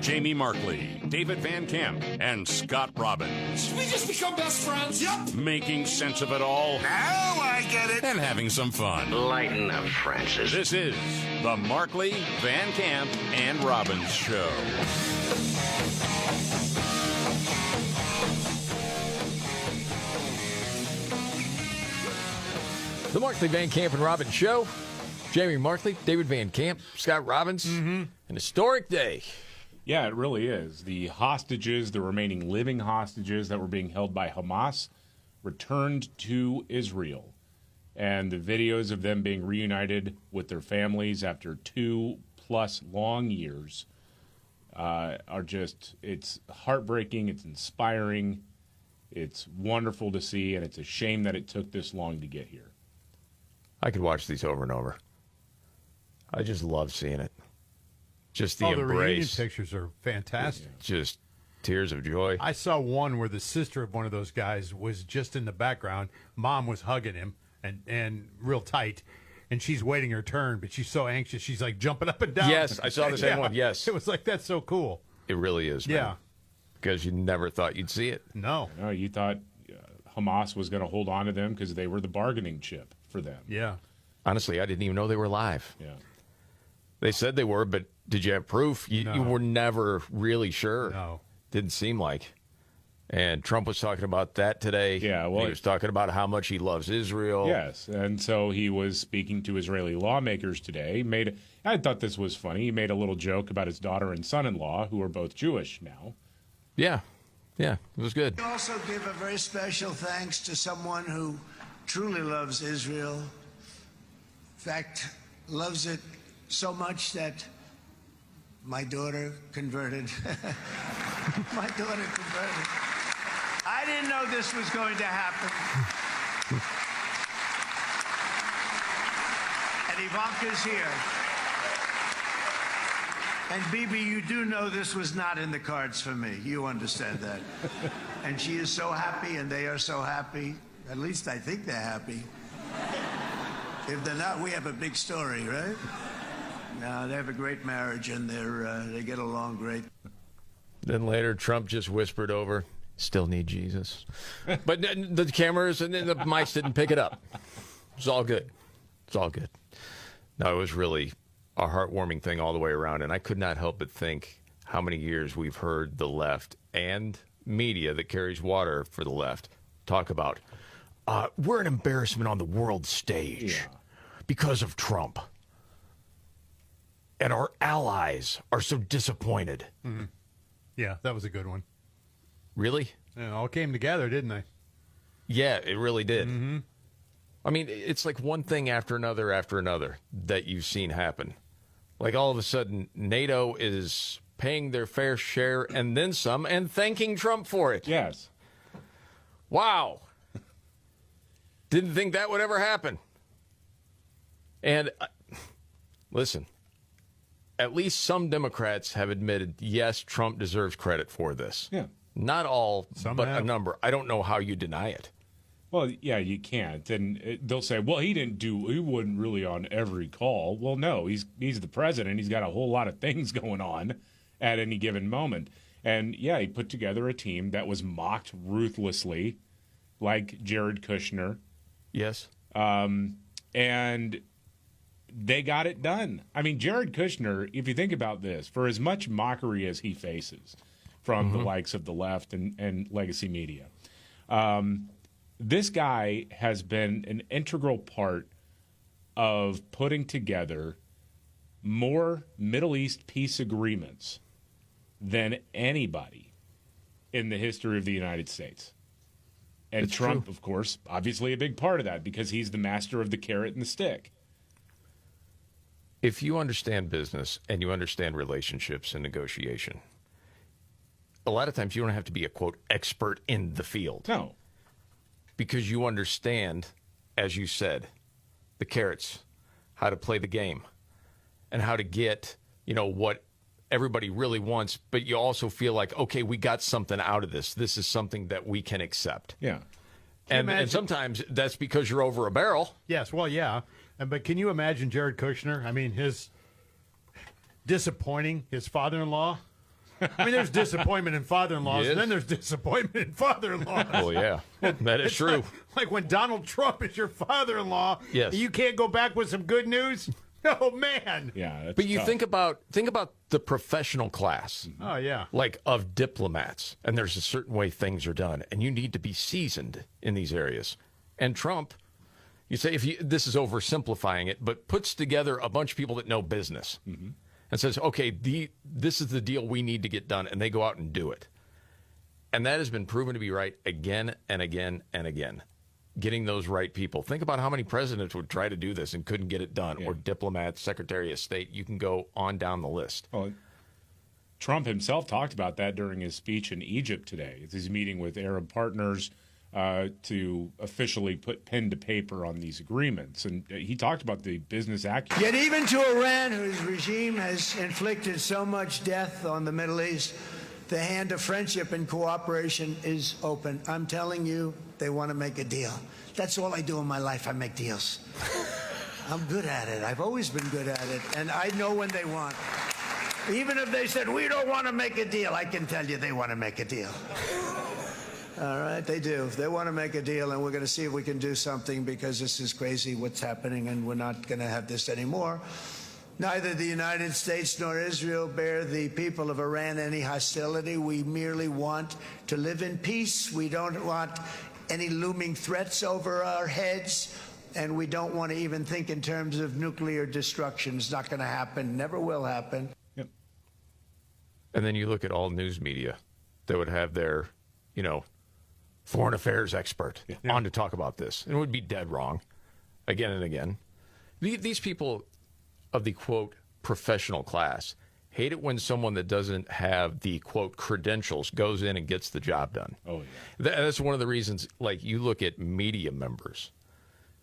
Jamie Markley, David Van Camp, and Scott Robbins. We just become best friends. Yep. Making sense of it all. Now I get it. And having some fun. Lighten up, Francis. This is the Markley, Van Camp, and Robbins Show. The Markley, Van Camp, and Robbins Show. Jamie Markley, David Van Camp, Scott Robbins. An historic day. Yeah, it really is. The hostages, the remaining living hostages that were being held by Hamas, returned to Israel. And the videos of them being reunited with their families after 2+ long years are just, it's heartbreaking, it's inspiring, it's wonderful to see, and it's a shame that it took this long to get here. I could watch these over and over. I just love seeing it. Just the reunion embrace. pictures are fantastic. Just tears of joy. I saw one where the sister of one of those guys was just in the background. Mom was hugging him and real tight, and she's waiting her turn, but she's so anxious. She's like jumping up and down. Yes, I saw the same one. Yes. It was like, that's so cool. It really is, man. Yeah. Because you never thought you'd see it. No. No, you thought Hamas was going to hold on to them because they were the bargaining chip for them. Yeah. Honestly, I didn't even know they were live. Yeah. They said they were, but did you have proof? You were never really sure. No. Didn't seem like. And Trump was talking about that today. Yeah, well, he was talking about how much he loves Israel. Yes, and so he was speaking to Israeli lawmakers today. I thought this was funny. He made a little joke about his daughter and son-in-law, who are both Jewish now. Yeah, it was good. We also give a very special thanks to someone who truly loves Israel. In fact, loves it so much that my daughter converted. My daughter converted. I didn't know this was going to happen. And Ivanka's here. And Bibi, you do know this was not in the cards for me. You understand that. And she is so happy, and they are so happy. At least I think they're happy. If they're not, we have a big story, right? No, they have a great marriage, and they get along great. Then later, Trump just whispered over, "Still need Jesus." But the cameras and the mics didn't pick it up. It's all good. It's all good. No, it was really a heartwarming thing all the way around, and I could not help but think how many years we've heard the left and media that carries water for the left talk about, we're an embarrassment on the world stage because of Trump. And our allies are so disappointed. Mm-hmm. Yeah, that was a good one. Really? It all came together, didn't they? Yeah, it really did. Mm-hmm. I mean, it's like one thing after another that you've seen happen. Like all of a sudden, NATO is paying their fair share and then some and thanking Trump for it. Yes. Wow. Didn't think that would ever happen. And listen, at least some Democrats have admitted, yes, Trump deserves credit for this. Yeah. Not all, but have. a number. I don't know how you deny it. Well, yeah, you can't. And they'll say, well, he wasn't really on every call. Well, no, he's the president. He's got a whole lot of things going on at any given moment. And, yeah, he put together a team that was mocked ruthlessly, like Jared Kushner. Yes. And they got it done. I mean, Jared Kushner, if you think about this, for as much mockery as he faces from the likes of the left and legacy media, this guy has been an integral part of putting together more Middle East peace agreements than anybody in the history of the United States. And It's Trump, true. of course, obviously a big part of that because he's the master of the carrot and the stick. If you understand business and you understand relationships and negotiation, a lot of times you don't have to be a, quote, expert in the field. No. Because you understand, as you said, the carrots, how to play the game, and how to get, what everybody really wants, but you also feel like, okay, we got something out of this. This is something that we can accept. Yeah. And sometimes that's because you're over a barrel. Yes, well, yeah. But can you imagine Jared Kushner? I mean, his disappointing his father-in-law. I mean, there's disappointment in father-in-laws, Yes. and then there's disappointment in father-in-laws. Oh, yeah. That is It's true. like when Donald Trump is your father-in-law, Yes. you can't go back with some good news. Oh man. Yeah. That's But you tough. think about the professional class. Oh yeah. Like of diplomats, and there's a certain way things are done, and you need to be seasoned in these areas. And Trump, you say this is oversimplifying it, but puts together a bunch of people that know business and says, okay, this is the deal we need to get done, and they go out and do it. And that has been proven to be right again and again and again. Getting those right people. Think about how many presidents would try to do this and couldn't get it done, or diplomats, Secretary of State. You can go on down the list. Well, Trump himself talked about that during his speech in Egypt today. He's meeting with Arab partners to officially put pen to paper on these agreements. And he talked about the business acumen. Yet even to Iran, whose regime has inflicted so much death on the Middle East, the hand of friendship and cooperation is open. I'm telling you, they want to make a deal. That's all I do in my life. I make deals. I'm good at it. I've always been good at it. And I know when they want. Even if they said, we don't want to make a deal, I can tell you they want to make a deal. All right, they do. They want to make a deal, and we're going to see if we can do something because this is crazy what's happening, and we're not going to have this anymore. Neither the United States nor Israel bear the people of Iran any hostility. We merely want to live in peace. We don't want any looming threats over our heads, and we don't want to even think in terms of nuclear destruction. It's not going to happen, never will happen. Yep. And then you look at all news media that would have their, foreign affairs expert on to talk about this. And it would be dead wrong again and again. These people of the, quote, professional class hate it when someone that doesn't have the, quote, credentials goes in and gets the job done. Oh, yeah. That's one of the reasons, like, you look at media members,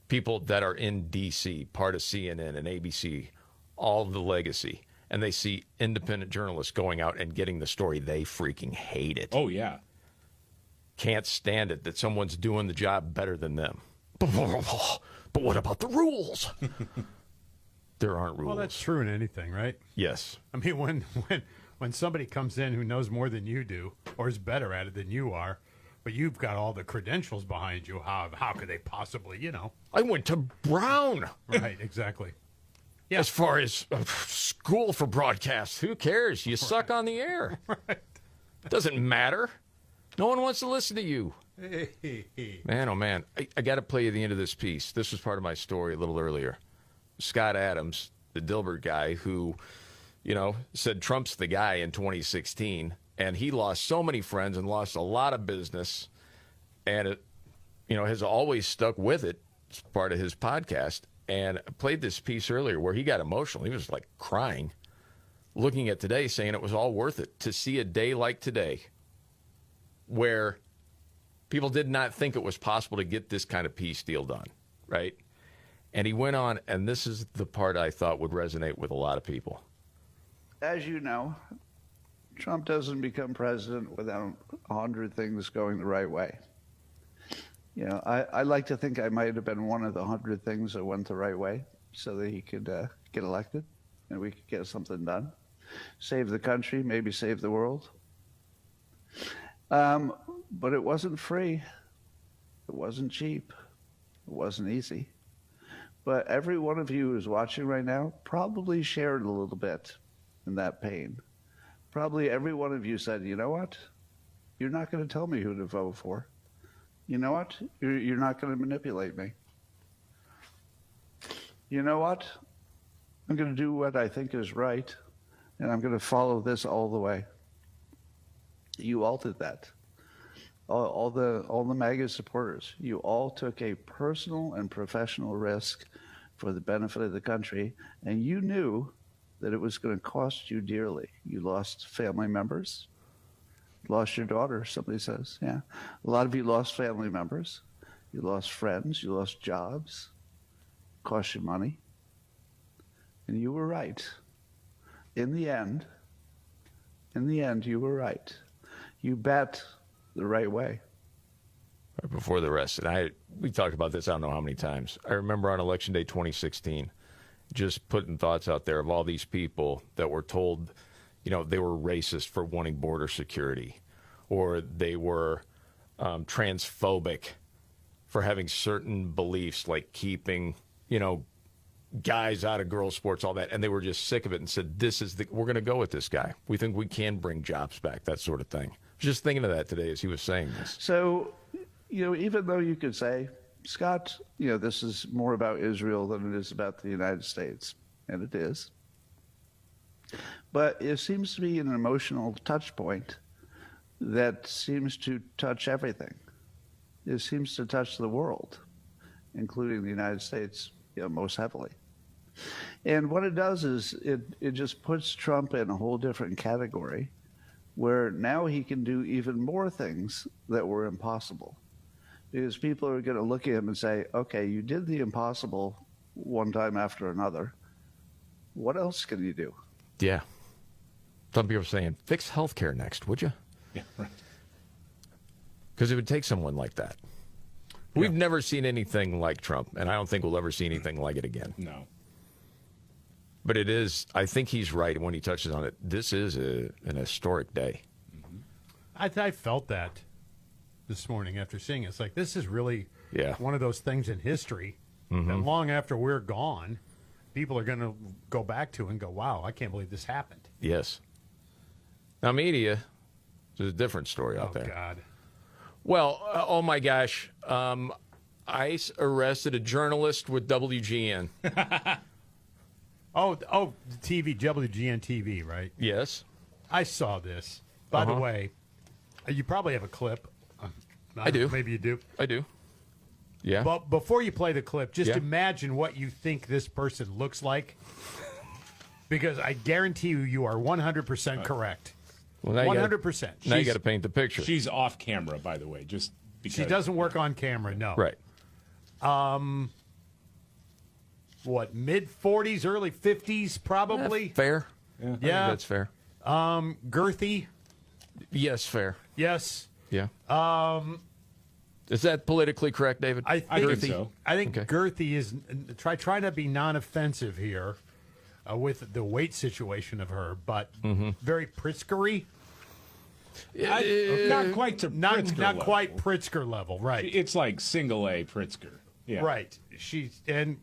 people that are in D.C., part of CNN and ABC, all of the legacy, and they see independent journalists going out and getting the story. They freaking hate it. Oh, yeah. Can't stand it that someone's doing the job better than them. But what about the rules? There aren't rules. Well, that's true in anything, right? Yes. I mean, when somebody comes in who knows more than you do or is better at it than you are, but you've got all the credentials behind you, how could they possibly, I went to Brown. Right, exactly. Yeah. As far as school for broadcast, who cares? You suck on the air. Right. Doesn't matter. No one wants to listen to you. Hey. Man, oh man. I got to play you the end of this piece. This was part of my story a little earlier. Scott Adams, the Dilbert guy who, said Trump's the guy in 2016, and he lost so many friends and lost a lot of business, and it, has always stuck with it. It's part of his podcast. And I played this piece earlier where he got emotional. He was like crying, looking at today, saying it was all worth it to see a day like today where people did not think it was possible to get this kind of peace deal done, right? And he went on, and this is the part I thought would resonate with a lot of people. As you know, Trump doesn't become president without 100 things going the right way. I like to think I might have been one of the 100 things that went the right way so that he could get elected and we could get something done. Save the country, maybe save the world. But it wasn't free. It wasn't cheap. It wasn't easy. But every one of you who's watching right now probably shared a little bit in that pain. Probably every one of you said, you know what? You're not going to tell me who to vote for. you know what? You're not going to manipulate me. You know what? I'm going to do what I think is right, and I'm going to follow this all the way. You all did that. All the MAGA supporters, you all took a personal and professional risk for the benefit of the country, and you knew that it was going to cost you dearly. You lost family members, lost your daughter, somebody says. Yeah. A lot of you lost family members. You lost friends. You lost jobs. Cost you money. And you were right. In the end, you were right. You bet the right way. Right before the rest, and we talked about this I don't know how many times. I remember on Election Day 2016, just putting thoughts out there of all these people that were told, they were racist for wanting border security, or they were transphobic for having certain beliefs, like keeping, guys out of girls' sports, all that, and they were just sick of it and said, we're going to go with this guy. We think we can bring jobs back, that sort of thing. I was just thinking of that today as he was saying this. So, even though you could say, Scott, this is more about Israel than it is about the United States, and it is, but it seems to be an emotional touch point that seems to touch everything. It seems to touch the world, including the United States, most heavily. And what it does is it just puts Trump in a whole different category, where now he can do even more things that were impossible. Because people are going to look at him and say, okay, you did the impossible one time after another. What else can you do? Yeah. Some people are saying, fix healthcare next, would you? Yeah, right. Because it would take someone like that. Yeah. We've never seen anything like Trump, and I don't think we'll ever see anything like it again. No. But it is, I think he's right when he touches on it. This is an historic day. Mm-hmm. I felt that this morning after seeing it. It's like, this is really one of those things in history that long after we're gone, people are going to go back to and go, wow, I can't believe this happened. Yes. Now, media is a different story out there. Oh, God. Well, oh, my gosh. ICE arrested a journalist with WGN. Oh, TV, WGN TV, right? Yes. I saw this. By the way, you probably have a clip. I do. Maybe you do. I do. Yeah. But before you play the clip, just imagine what you think this person looks like. Because I guarantee you are 100% correct. Well, 100%. Now you got to paint the picture. She's off camera, by the way, just because. She doesn't work on camera, no. Right. What, mid-40s, early 50s, probably? Fair. Yeah. I think that's fair. Girthy? Yes, fair. Yes. Yeah. Is that politically correct, David? I think so. I think girthy is try to be non-offensive here with the weight situation of her, but very Pritzker-y. Not quite to Pritzker not level. quite Pritzker level, right? It's like single A Pritzker. Yeah. Right. She's and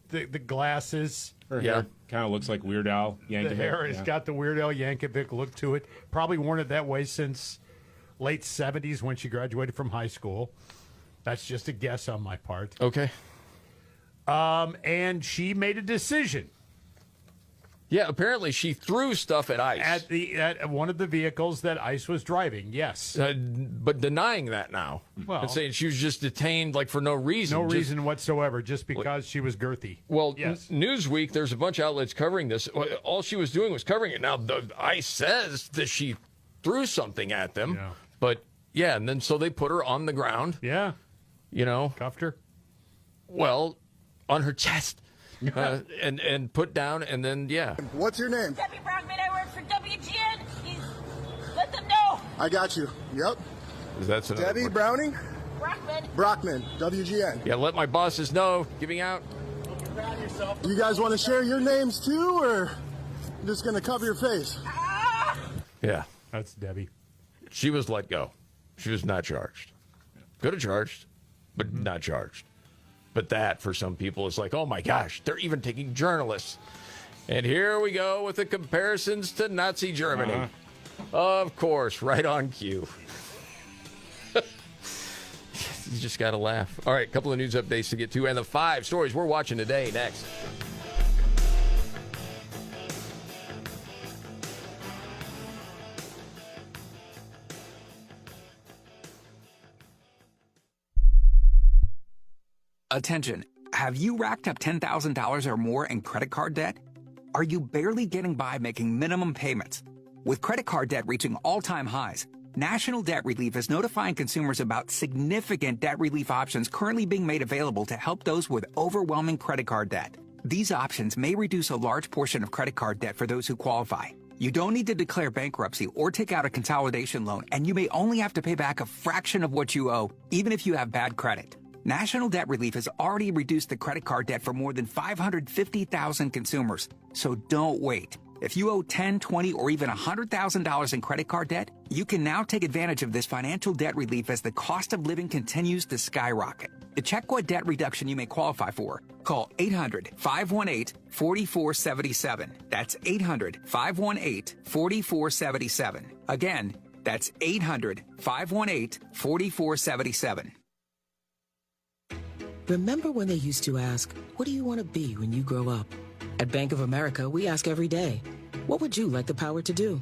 the glasses. Her hair kind of looks like Weird Al Yankovic. The hair has got the Weird Al Yankovic look to it. Probably worn it that way since late 70s when she graduated from high school. That's just a guess on my part. Okay. And she made a decision. Yeah, apparently she threw stuff at ICE. At one of the vehicles that ICE was driving, yes. But denying that now. Well, and saying she was just detained like for no reason. No reason whatsoever, just because she was girthy. Well, yes. Newsweek, there's a bunch of outlets covering this. All she was doing was covering it. Now, the ICE says that she threw something at them. Yeah. But, yeah, and then so they put her on the ground. Yeah. Cuffed her. Well, on her chest. And put down, and then, What's your name? Debbie Brockman, I work for WGN. Let them know. I got you. Yep. That's Debbie word. Browning? Brockman, WGN. Yeah, let my bosses know. Giving out. You guys want to share your names too, or just going to cover your face? Yeah. That's Debbie. She was let go. She was not charged. Could have charged, but not charged. But that, for some people, is like, oh, my gosh, they're even taking journalists. And here we go with the comparisons to Nazi Germany. Of course, right on cue. You just got to laugh. All right, a couple of news updates to get to, and the 5 stories we're watching today next. Attention. Have you racked up $10,000 or more in credit card debt? Are you barely getting by making minimum payments? With credit card debt reaching all-time highs, National Debt Relief is notifying consumers about significant debt relief options currently being made available to help those with overwhelming credit card debt. These options may reduce a large portion of credit card debt for those who qualify. You don't need to declare bankruptcy or take out a consolidation loan, and you may only have to pay back a fraction of what you owe, even if you have bad credit. National Debt Relief has already reduced the credit card debt for more than 550,000 consumers, so don't wait. If you owe $10, $20, or even $100,000 in credit card debt, you can now take advantage of this financial debt relief as the cost of living continues to skyrocket. To check what debt reduction you may qualify for, call 800-518-4477. That's 800-518-4477. Again, that's 800-518-4477. Remember when they used to ask, what do you want to be when you grow up? At Bank of America, we ask every day, what would you like the power to do?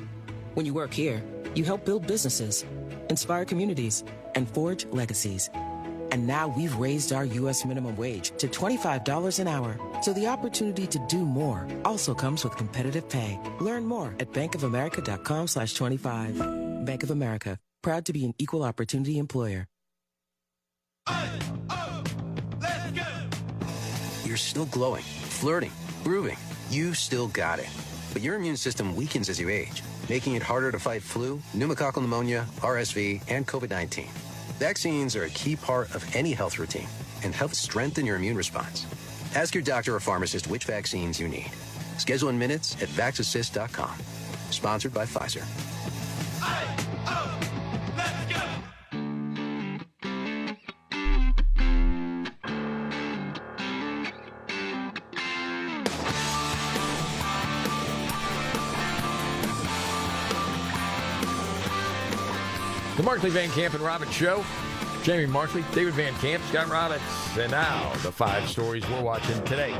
When you work here, you help build businesses, inspire communities, and forge legacies. And now we've raised our U.S. minimum wage to $25 an hour. So the opportunity to do more also comes with competitive pay. Learn more at bankofamerica.com/25. Bank of America, proud to be an equal opportunity employer. You're still glowing, flirting, grooving. You still got it. But your immune system weakens as you age, making it harder to fight flu, pneumococcal pneumonia, RSV, and COVID-19. Vaccines are a key part of any health routine and help strengthen your immune response. Ask your doctor or pharmacist which vaccines you need. Schedule in minutes at vaxassist.com. Sponsored by Pfizer. The Markley, Van Camp, and Robbins Show. Jamie Markley, David Van Camp, Scott Robbins. And now, the 5 stories we're watching today.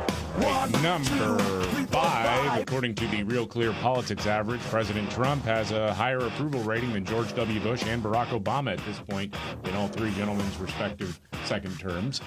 Number 5, according to the Real Clear Politics average, President Trump has a higher approval rating than George W. Bush and Barack Obama at this point in all 3 gentlemen's respective second terms.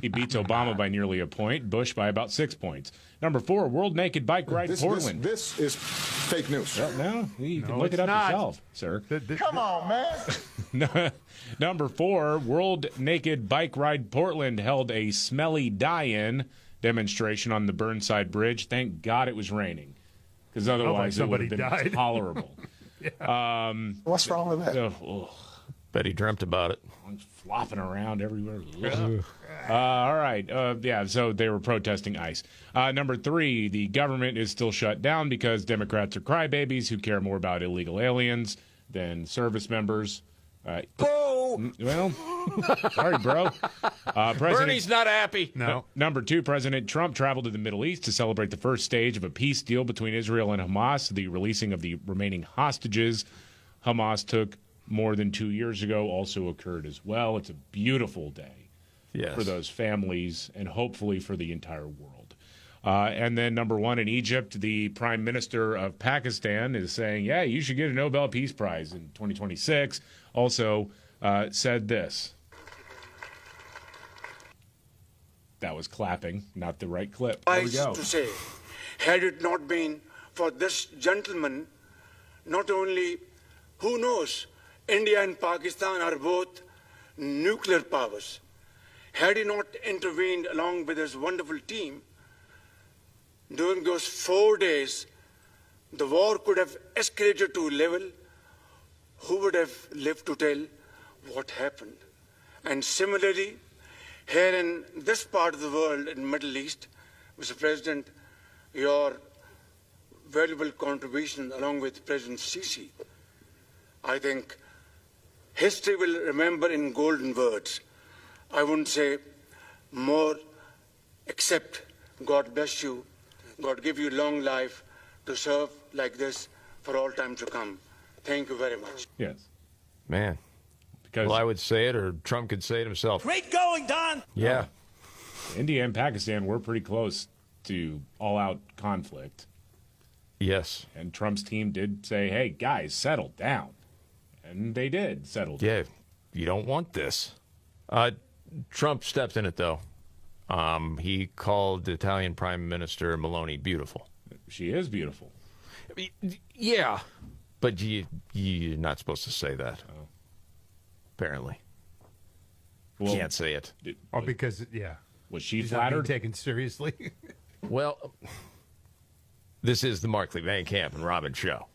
He beats Obama by nearly a point, Bush by about 6 points. Number 4, World Naked Bike Ride Portland. This is fake news. Well, no, you can look it up yourself, sir. Come on, man. Number 4, World Naked Bike Ride Portland held a smelly die-in demonstration on the Burnside Bridge. Thank God it was raining, because otherwise it would have been intolerable. Yeah. What's wrong with that? Bet he dreamt about it. Flopping around everywhere. All right. So they were protesting ICE. Number 3, the government is still shut down because Democrats are crybabies who care more about illegal aliens than service members. Well, sorry, bro. Bernie's not happy. No. Number 2, President Trump traveled to the Middle East to celebrate the first stage of a peace deal between Israel and Hamas, the releasing of the remaining hostages Hamas took more than 2 years ago also occurred as well. It's a beautiful day for those families and hopefully for the entire world. And then number 1 in Egypt, the Prime Minister of Pakistan is saying, yeah, you should get a Nobel Peace Prize in 2026. Also said this. That was clapping, not the right clip. There we go. To say, had it not been for this gentleman, not only, who knows, India and Pakistan are both nuclear powers. Had he not intervened along with his wonderful team, during those 4 days, the war could have escalated to a level. Who would have lived to tell what happened? And similarly, here in this part of the world, in the Middle East, Mr. President, your valuable contribution along with President Sisi, I think history will remember in golden words. I wouldn't say more, except God bless you, God give you long life to serve like this for all time to come. Thank you very much. Yes. Man. Because well, I would say it, or Trump could say it himself. Great going, Don. Yeah. India and Pakistan were pretty close to all-out conflict. Yes. And Trump's team did say, hey, guys, settle down. And they did settle down. Yeah, you don't want this. Trump stepped in it, though. He called the Italian Prime Minister Meloni beautiful. She is beautiful. Yeah, but you're not supposed to say that. Oh. Apparently. Well, can't say it. Because, yeah. Was she She's not flattered? being taken seriously. Well, this is the Markley Van Camp and Robin show.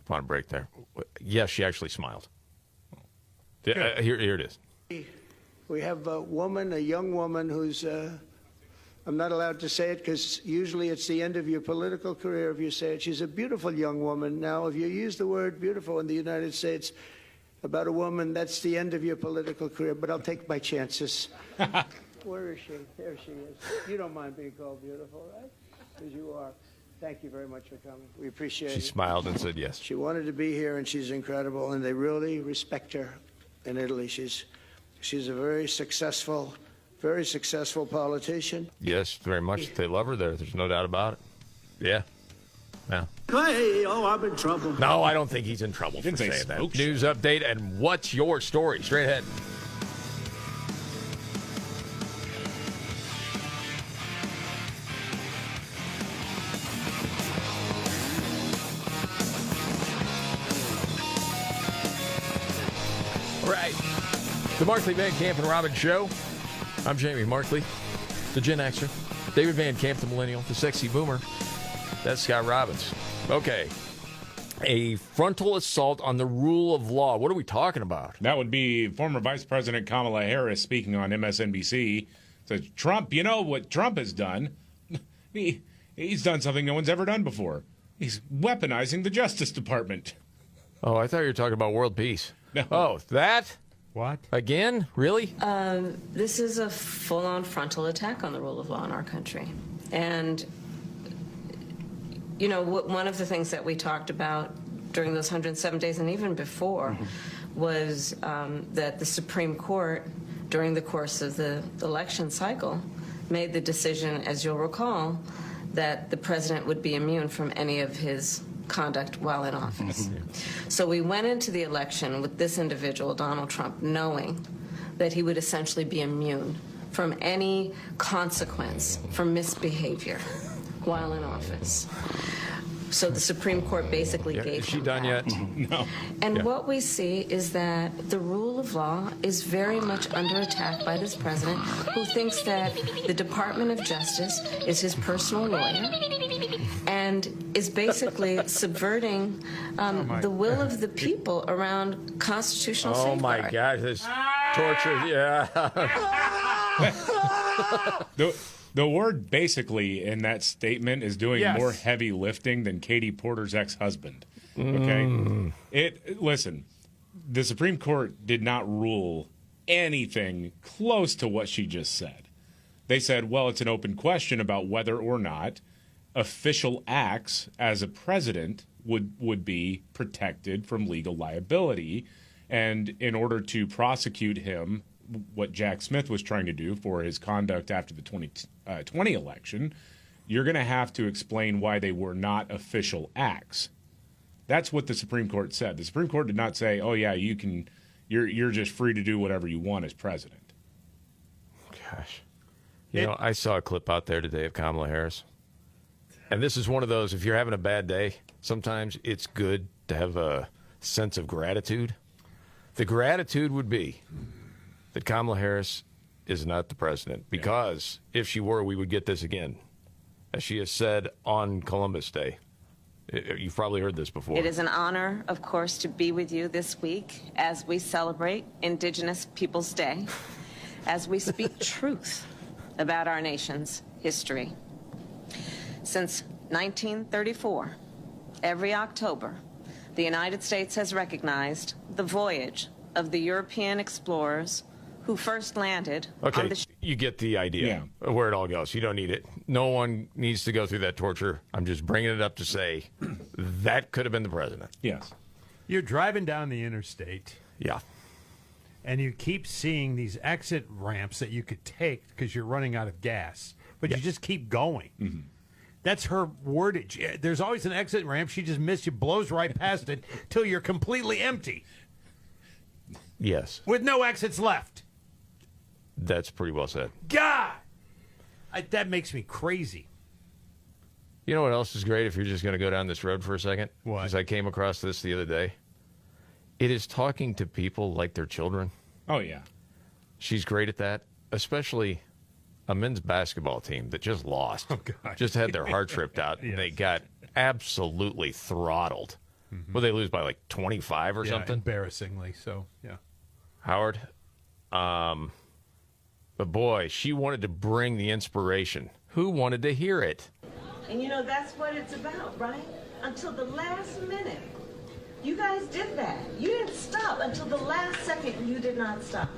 Upon a break there. Yes, she actually smiled. Here it is. We have a woman, a young woman who's, I'm not allowed to say it because usually it's the end of your political career if you say it. She's a beautiful young woman. Now, if you use the word beautiful in the United States about a woman, that's the end of your political career, but I'll take my chances. Where is she? There she is. You don't mind being called beautiful, right? Because you are. Thank you very much for coming. We appreciate it. She smiled and said yes. She wanted to be here, and she's incredible, and they really respect her in Italy. She's a very successful politician. Yes, very much. They love her there. There's no doubt about it. Yeah. Yeah. Hey, I'm in trouble. No, I don't think he's in trouble for saying that. News update, and what's your story? Straight ahead. All right. The Markley, Van Camp, and Robin Show. I'm Jamie Markley, the Gen Xer. David Van Camp, the Millennial, the Sexy Boomer. That's Scott Robbins. Okay. A frontal assault on the rule of law. What are we talking about? That would be former Vice President Kamala Harris speaking on MSNBC. Says, Trump, you know what Trump has done? He's done something no one's ever done before. He's weaponizing the Justice Department. Oh, I thought you were talking about world peace. No. Oh, that? What? Again? Really? This is a full-on frontal attack on the rule of law in our country. And, you know, one of the things that we talked about during those 107 days and even before was that the Supreme Court, during the course of the election cycle, made the decision, as you'll recall, that the president would be immune from any of his conduct while in office. So we went into the election with this individual, Donald Trump, knowing that he would essentially be immune from any consequence for misbehavior while in office. So the Supreme Court basically gave Is she him done that. yet? No. And what we see is that the rule of law is very much under attack by this president, who thinks that the Department of Justice is his personal lawyer and is basically subverting the will of the people around constitutional Oh, my safeguard. gosh. This torture. Yeah. The word basically in that statement is doing Yes. more heavy lifting than Katie Porter's ex-husband. Okay? Listen, the Supreme Court did not rule anything close to what she just said. They said, well, it's an open question about whether or not official acts as a president would be protected from legal liability. And in order to prosecute him, what Jack Smith was trying to do for his conduct after the 2020 election, you're going to have to explain why they were not official acts. That's what the Supreme Court said. The Supreme Court did not say, "Oh yeah, you're just free to do whatever you want as president." Gosh. You know, I saw a clip out there today of Kamala Harris. And this is one of those, if you're having a bad day, sometimes it's good to have a sense of gratitude. The gratitude would be that Kamala Harris is not the president, because if she were, we would get this again. As she has said on Columbus Day. You've probably heard this before. It is an honor, of course, to be with you this week as we celebrate Indigenous Peoples Day, as we speak truth about our nation's history. Since 1934, every October, the United States has recognized the voyage of the European explorers who first landed on the you get the idea of where it all goes. You don't need it. No one needs to go through that torture. I'm just bringing it up to say that could have been the president. Yes. You're driving down the interstate, Yeah. And you keep seeing these exit ramps that you could take because you're running out of gas, but you just keep going. Mm-hmm. That's her wordage. There's always an exit ramp. She just missed you, blows right past it till you're completely empty. Yes. With no exits left. That's pretty well said. God! That makes me crazy. You know what else is great if you're just going to go down this road for a second? What? Because I came across this the other day. It is talking to people like they're children. Oh, yeah. She's great at that, especially a men's basketball team that just lost. Oh, God. Just had their hearts ripped out. Yes. And they got absolutely throttled. Mm-hmm. Well, they lose by like 25 or something? Embarrassingly, so, yeah. Howard. But boy, she wanted to bring the inspiration. Who wanted to hear it? And you know, that's what it's about, right? Until the last minute. You guys did that. You didn't stop until the last second. You did not stop.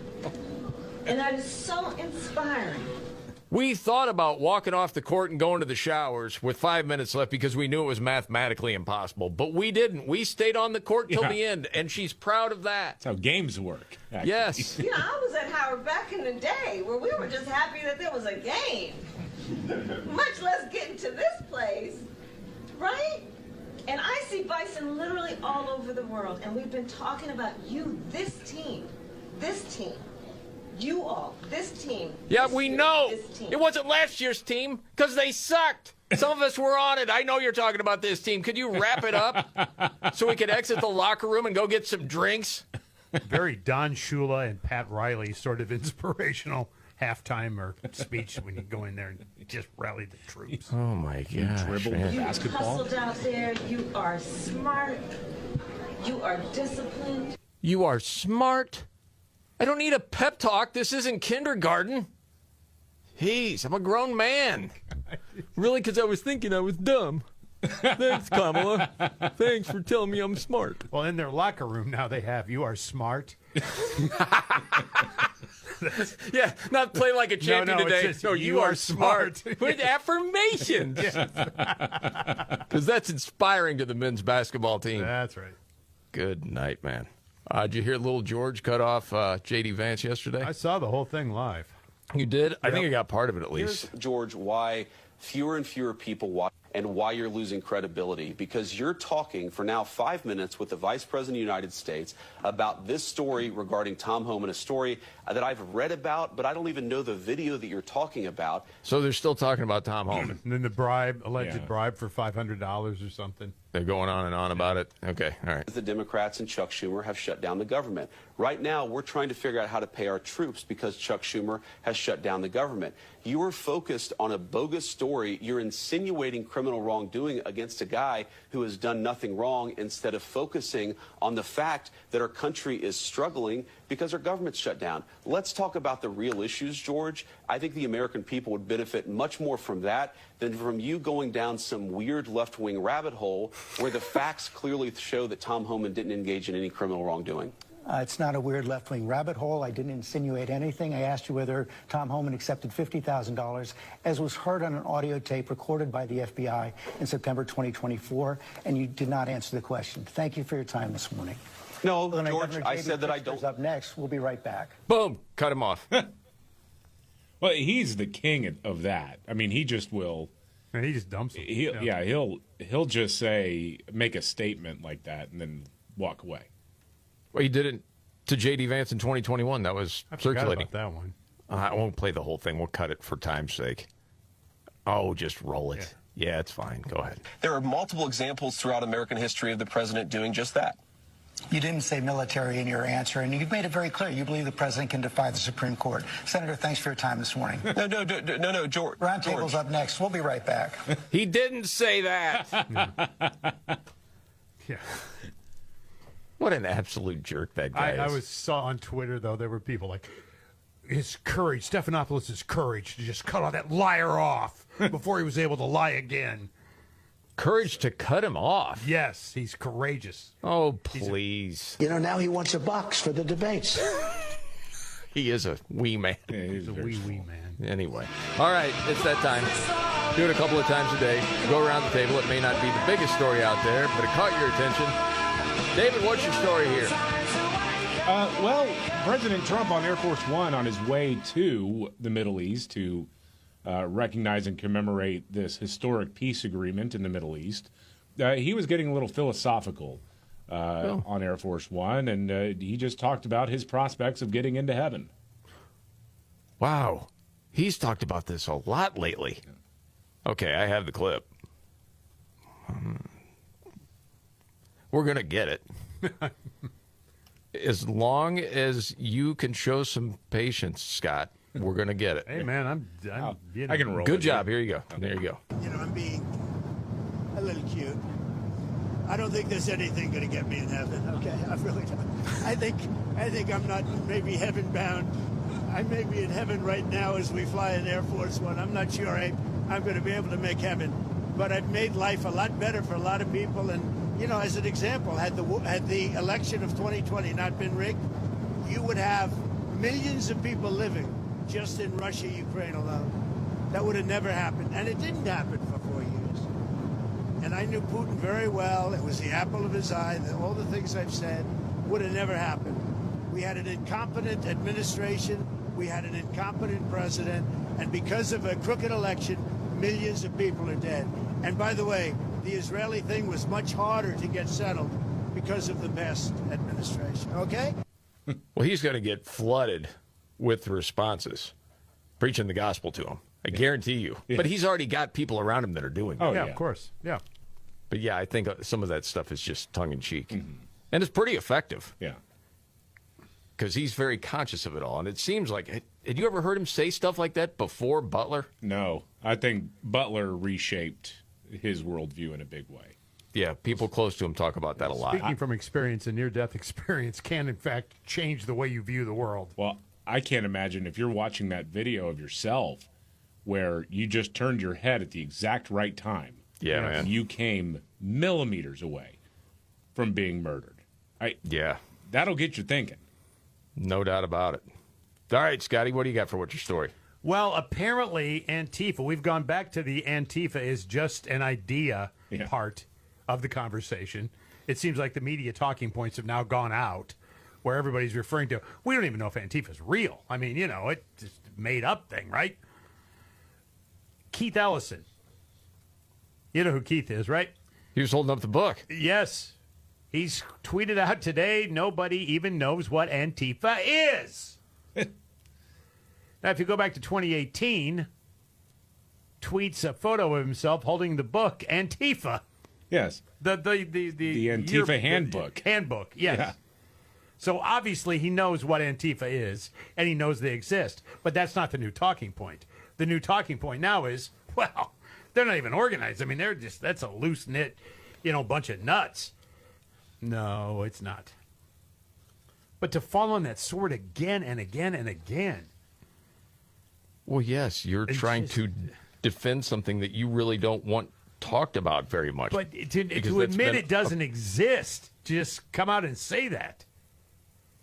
And that is so inspiring. We thought about walking off the court and going to the showers with 5 minutes left because we knew it was mathematically impossible. But we didn't. We stayed on the court till the end, and she's proud of that. That's how games work. Actually. Yes. You know, I was at Howard back in the day where we were just happy that there was a game. Much less getting to this place, right? And I see bison literally all over the world, and we've been talking about you, this team, you all, this team. Yeah, this we year, know. this team. It wasn't last year's team because they sucked. Some of us were on it. I know you're talking about this team. Could you wrap it up so we could exit the locker room and go get some drinks? Very Don Shula and Pat Riley sort of inspirational halftime or speech when you go in there and just rally the troops. Oh, my gosh, dribble man. You basketball. hustled out there. You are smart. You are disciplined. You are smart. I don't need a pep talk. This isn't kindergarten. Jeez, I'm a grown man. Really? Because I was thinking I was dumb. Thanks, Kamala. Thanks for telling me I'm smart. Well, in their locker room now they have, you are smart. Yeah, not play like a champion No, today. it's just, No, you are smart. smart. With affirmations. Because that's inspiring to the men's basketball team. That's right. Good night, man. Did you hear little George cut off J.D. Vance yesterday? I saw the whole thing live. You did? I think I got part of it at least. Here's, George, why fewer and fewer people watch and why you're losing credibility. Because you're talking for now 5 minutes with the Vice President of the United States about this story regarding Tom Homan, a story that I've read about, but I don't even know the video that you're talking about. So they're still talking about Tom Homan. And then the alleged bribe for $500 or something. They're going on and on about it. Okay, all right. The Democrats and Chuck Schumer have shut down the government. Right now, we're trying to figure out how to pay our troops because Chuck Schumer has shut down the government. You are focused on a bogus story. You're insinuating criminal wrongdoing against a guy who has done nothing wrong instead of focusing on the fact that our country is struggling because our government's shut down. Let's talk about the real issues, George. I think the American people would benefit much more from that than from you going down some weird left-wing rabbit hole where the facts clearly show that Tom Homan didn't engage in any criminal wrongdoing. It's not a weird left-wing rabbit hole. I didn't insinuate anything. I asked you whether Tom Homan accepted $50,000, as was heard on an audio tape recorded by the FBI in September 2024, and you did not answer the question. Thank you for your time this morning. No, George, I said that I don't. Up next, we'll be right back. Boom, cut him off. Well, he's the king of that. I mean, he just will. And he just dumps him. He'll just say, make a statement like that, and then walk away. Well, he did it to J.D. Vance in 2021. That was circulating. About that one. I won't play the whole thing. We'll cut it for time's sake. Oh, just roll it. Yeah, it's fine. Go ahead. There are multiple examples throughout American history of the president doing just that. You didn't say military in your answer, and you've made it very clear you believe the president can defy the Supreme Court. Senator, thanks for your time this morning. No, George. Roundtable's up next. We'll be right back. He didn't say that. Yeah. What an absolute jerk that guy is. I saw on Twitter, though, there were people like, his courage, Stephanopoulos' courage to just cut all that liar off before he was able to lie again. Courage to cut him off? Yes, he's courageous. Oh, please. You know, now he wants a box for the debates. He is a wee man. Yeah, he's a wee man. Anyway. All right, it's that time. Do it a couple of times a day. Go around the table. It may not be the biggest story out there, but it caught your attention. David, what's your story here? Well, President Trump on Air Force One on his way to the Middle East to recognize and commemorate this historic peace agreement in the Middle East, he was getting a little philosophical on Air Force One, and he just talked about his prospects of getting into heaven. Wow. He's talked about this a lot lately. Okay, I have the clip. We're going to get it. As long as you can show some patience, Scott, we're going to get it. Hey, man, I can roll. Good job. Here you go. There you go. You know, I'm being a little cute. I don't think there's anything going to get me in heaven. Okay, I really don't. I think I'm not maybe heaven bound. I may be in heaven right now as we fly in Air Force One. I'm not sure I'm going to be able to make heaven, but I've made life a lot better for a lot of people. And you know, as an example, had the election of 2020 not been rigged, you would have millions of people living just in Russia, Ukraine alone. That would have never happened, and it didn't happen for 4 years. And I knew Putin very well. It was the apple of his eye. All the things I've said would have never happened. We had an incompetent administration. We had an incompetent president. And because of a crooked election, millions of people are dead. And by the way, the Israeli thing was much harder to get settled because of the past administration. Okay? Well, he's going to get flooded with responses, preaching the gospel to him. I guarantee you. Yeah. But he's already got people around him that are doing that. Oh, yeah, of course. Yeah. But yeah, I think some of that stuff is just tongue-in-cheek. Mm-hmm. And it's pretty effective. Yeah. Because he's very conscious of it all. And it seems like, had you ever heard him say stuff like that before Butler? No. I think Butler reshaped his worldview in a big way. Yeah, people close to him talk about that a lot. Speaking from experience, a near-death experience can, in fact, change the way you view the world. Well, I can't imagine if you're watching that video of yourself where you just turned your head at the exact right time. Yeah, man. You came millimeters away from being murdered. Yeah. That'll get you thinking. No doubt about it. All right, Scotty, what do you got for what's your story? Well, apparently Antifa, we've gone back to the Antifa is just an idea part of the conversation. It seems like the media talking points have now gone out where everybody's referring to, we don't even know if Antifa's real. I mean, you know, it's just a made-up thing, right? Keith Ellison. You know who Keith is, right? He was holding up the book. Yes. He's tweeted out today, nobody even knows what Antifa is. Now, if you go back to 2018, tweets a photo of himself holding the book, Antifa. Yes. The Antifa handbook. Handbook, yes. Yeah. So obviously he knows what Antifa is, and he knows they exist. But that's not the new talking point. The new talking point now is, well, they're not even organized. I mean, that's a loose-knit, bunch of nuts. No, it's not. But to fall on that sword again and again and again. Well, yes, you're trying to defend something that you really don't want talked about very much. But to admit it doesn't exist, just come out and say that.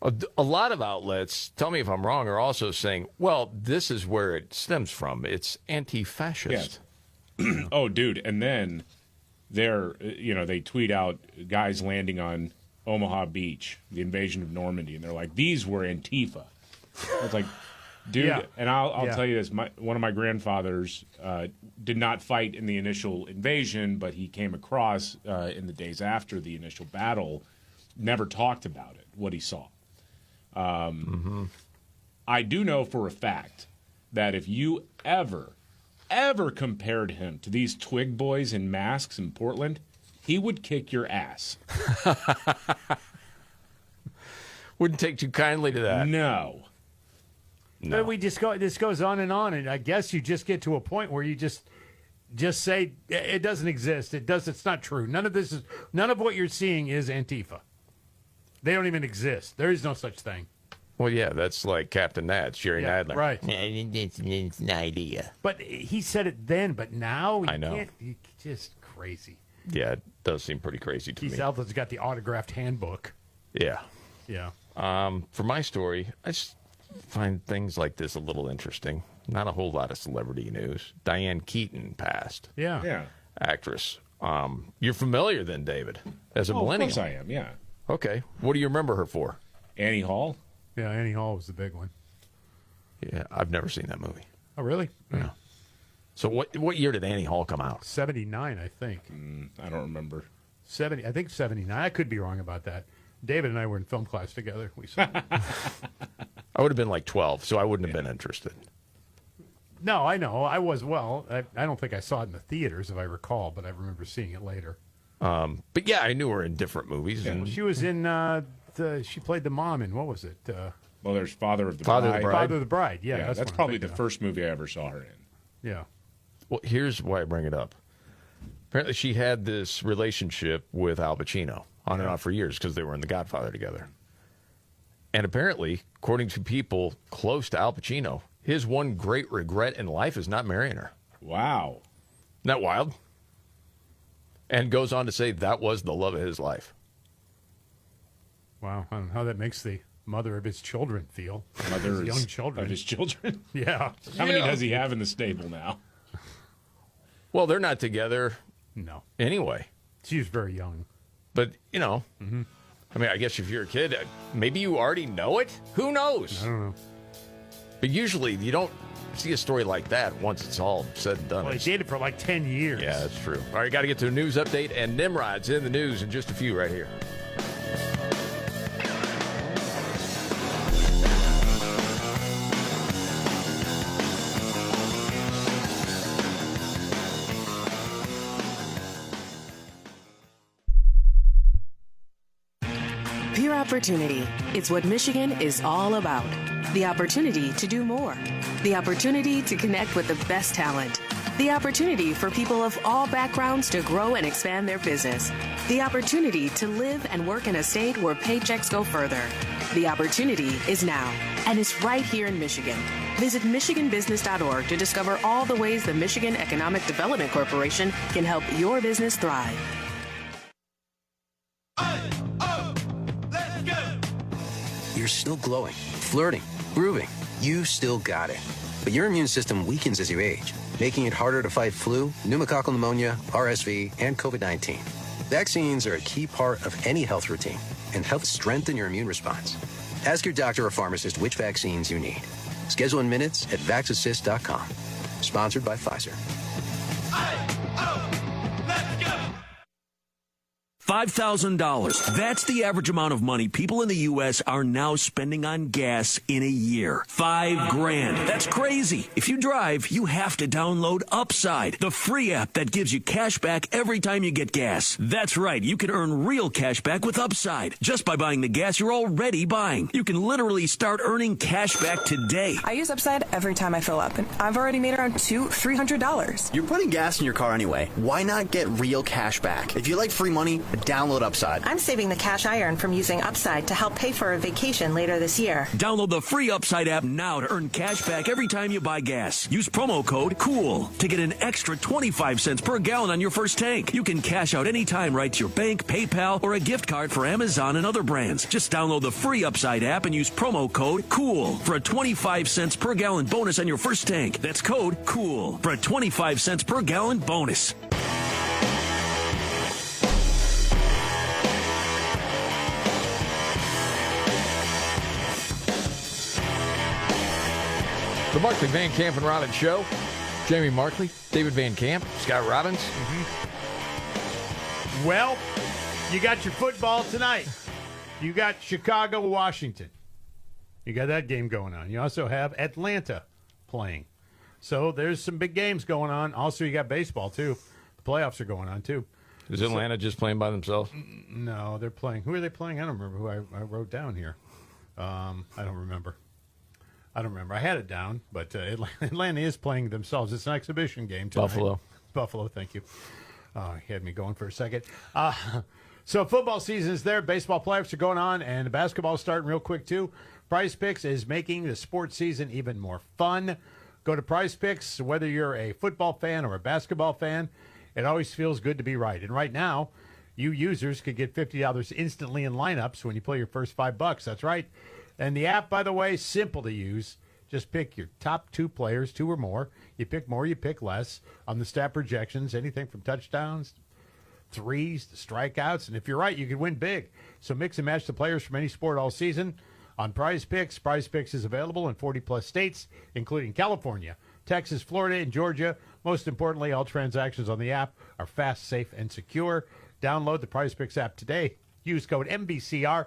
A lot of outlets, tell me if I'm wrong, are also saying, well, this is where it stems from. It's anti-fascist. Yes. Oh, dude. And then they tweet out guys landing on Omaha Beach, the invasion of Normandy, and they're like, these were Antifa. It's like, dude, yeah. And I'll tell you this, one of my grandfathers did not fight in the initial invasion, but he came across in the days after the initial battle, never talked about it, what he saw. I do know for a fact that if you ever compared him to these twig boys in masks in Portland, he would kick your ass. Wouldn't take too kindly to that. No. But this goes on, and I guess you just get to a point where you just say it doesn't exist. It's not true. None of what you're seeing is Antifa. They don't even exist. There is no such thing. Well, yeah, that's like Captain Nats, Jerry Nadler. Right. It's an idea. But he said it then, but now I know. He's just crazy. Yeah, it does seem pretty crazy to me. Keith Ellison's got the autographed handbook. Yeah. Yeah. For my story, I just find things like this a little interesting. Not a whole lot of celebrity news. Diane Keaton passed. Yeah. Actress. You're familiar then, David, as a millennial. Of course I am, yeah. Okay. What do you remember her for? Annie Hall? Yeah, Annie Hall was the big one. Yeah, I've never seen that movie. Oh, really? No. So what year did Annie Hall come out? 79, I think. I don't remember. 70, I think 79. I could be wrong about that. David and I were in film class together. We saw I would have been like 12, so I wouldn't have been interested. No, I know. I was, I don't think I saw it in the theaters, if I recall, but I remember seeing it later. But yeah, I knew her in different movies. And She was in, she played the mom in, what was it? Well, there's Father of the Father of the Bride. Bride. Father of the Bride, yeah. That's probably the first movie I ever saw her in. Yeah. Well, here's why I bring it up. Apparently, she had this relationship with Al Pacino on and off for years because they were in The Godfather together. And apparently, according to people close to Al Pacino, his one great regret in life is not marrying her. Wow. Isn't that wild? And goes on to say that was the love of his life. Wow. I don't know how that makes the mother of his children feel. Mother His young children. of his children? Yeah. How many does he have in the stable now? Well, they're not together. No. Anyway. She was very young. But, I mean, I guess if you're a kid, maybe you already know it. Who knows? I don't know. But usually you don't see a story like that once it's all said and done. Well, he dated for like 10 years. Yeah, that's true. All right, got to get to a news update, and Nimrod's in the news in just a few right here. Peer opportunity. It's what Michigan is all about. The opportunity to do more. The opportunity to connect with the best talent. The opportunity for people of all backgrounds to grow and expand their business. The opportunity to live and work in a state where paychecks go further. The opportunity is now, and it's right here in Michigan. Visit MichiganBusiness.org to discover all the ways the Michigan Economic Development Corporation can help your business thrive. You're still glowing, flirting, grooving. You still got it. But your immune system weakens as you age, making it harder to fight flu, pneumococcal pneumonia, RSV, and COVID-19. Vaccines are a key part of any health routine and help strengthen your immune response. Ask your doctor or pharmacist which vaccines you need. Schedule in minutes at vaxassist.com. Sponsored by Pfizer. $5,000. That's the average amount of money people in the U.S. are now spending on gas in a year. $5,000. That's crazy. If you drive, you have to download Upside, the free app that gives you cash back every time you get gas. That's right. You can earn real cash back with Upside just by buying the gas you're already buying. You can literally start earning cash back today. I use Upside every time I fill up, and I've already made around $300. You're putting gas in your car anyway. Why not get real cash back? If you like free money, download Upside. I'm saving the cash I earn from using Upside to help pay for a vacation later this year. Download the free Upside app now to earn cash back every time you buy gas. Use promo code COOL to get an extra 25 cents per gallon on your first tank. You can cash out anytime right to your bank, PayPal, or a gift card for Amazon and other brands. Just download the free Upside app and use promo code COOL for a 25 cents per gallon bonus on your first tank. That's code COOL for a 25 cents per gallon bonus. The Markley, Van Camp, and Robbins Show. Jamie Markley, David Van Camp, Scott Robbins. Well, you got your football tonight. You got Chicago, Washington. You got that game going on. You also have Atlanta playing. So there's some big games going on. Also, you got baseball, too. The playoffs are going on, too. Is Atlanta just playing by themselves? No, they're playing. Who are they playing? I don't remember who I wrote down here. I don't remember. I had it down, but Atlanta is playing themselves. It's an exhibition game tonight. Buffalo, thank you. You had me going for a second. So football season is there. Baseball playoffs are going on, and the basketball is starting real quick, too. Prize Picks is making the sports season even more fun. Go to Prize Picks, whether you're a football fan or a basketball fan. It always feels good to be right. And right now, you users could get $50 instantly in lineups when you play your first $5. That's right. And the app, by the way, simple to use. Just pick your top 2 players, 2 or more. You pick more, you pick less. On the stat projections, anything from touchdowns, threes, the strikeouts, and if you're right, you could win big. So mix and match the players from any sport all season on Prize Picks. Prize Picks is available in 40-plus states, including California, Texas, Florida, and Georgia. Most importantly, all transactions on the app are fast, safe, and secure. Download the Prize Picks app today. Use code MVCR.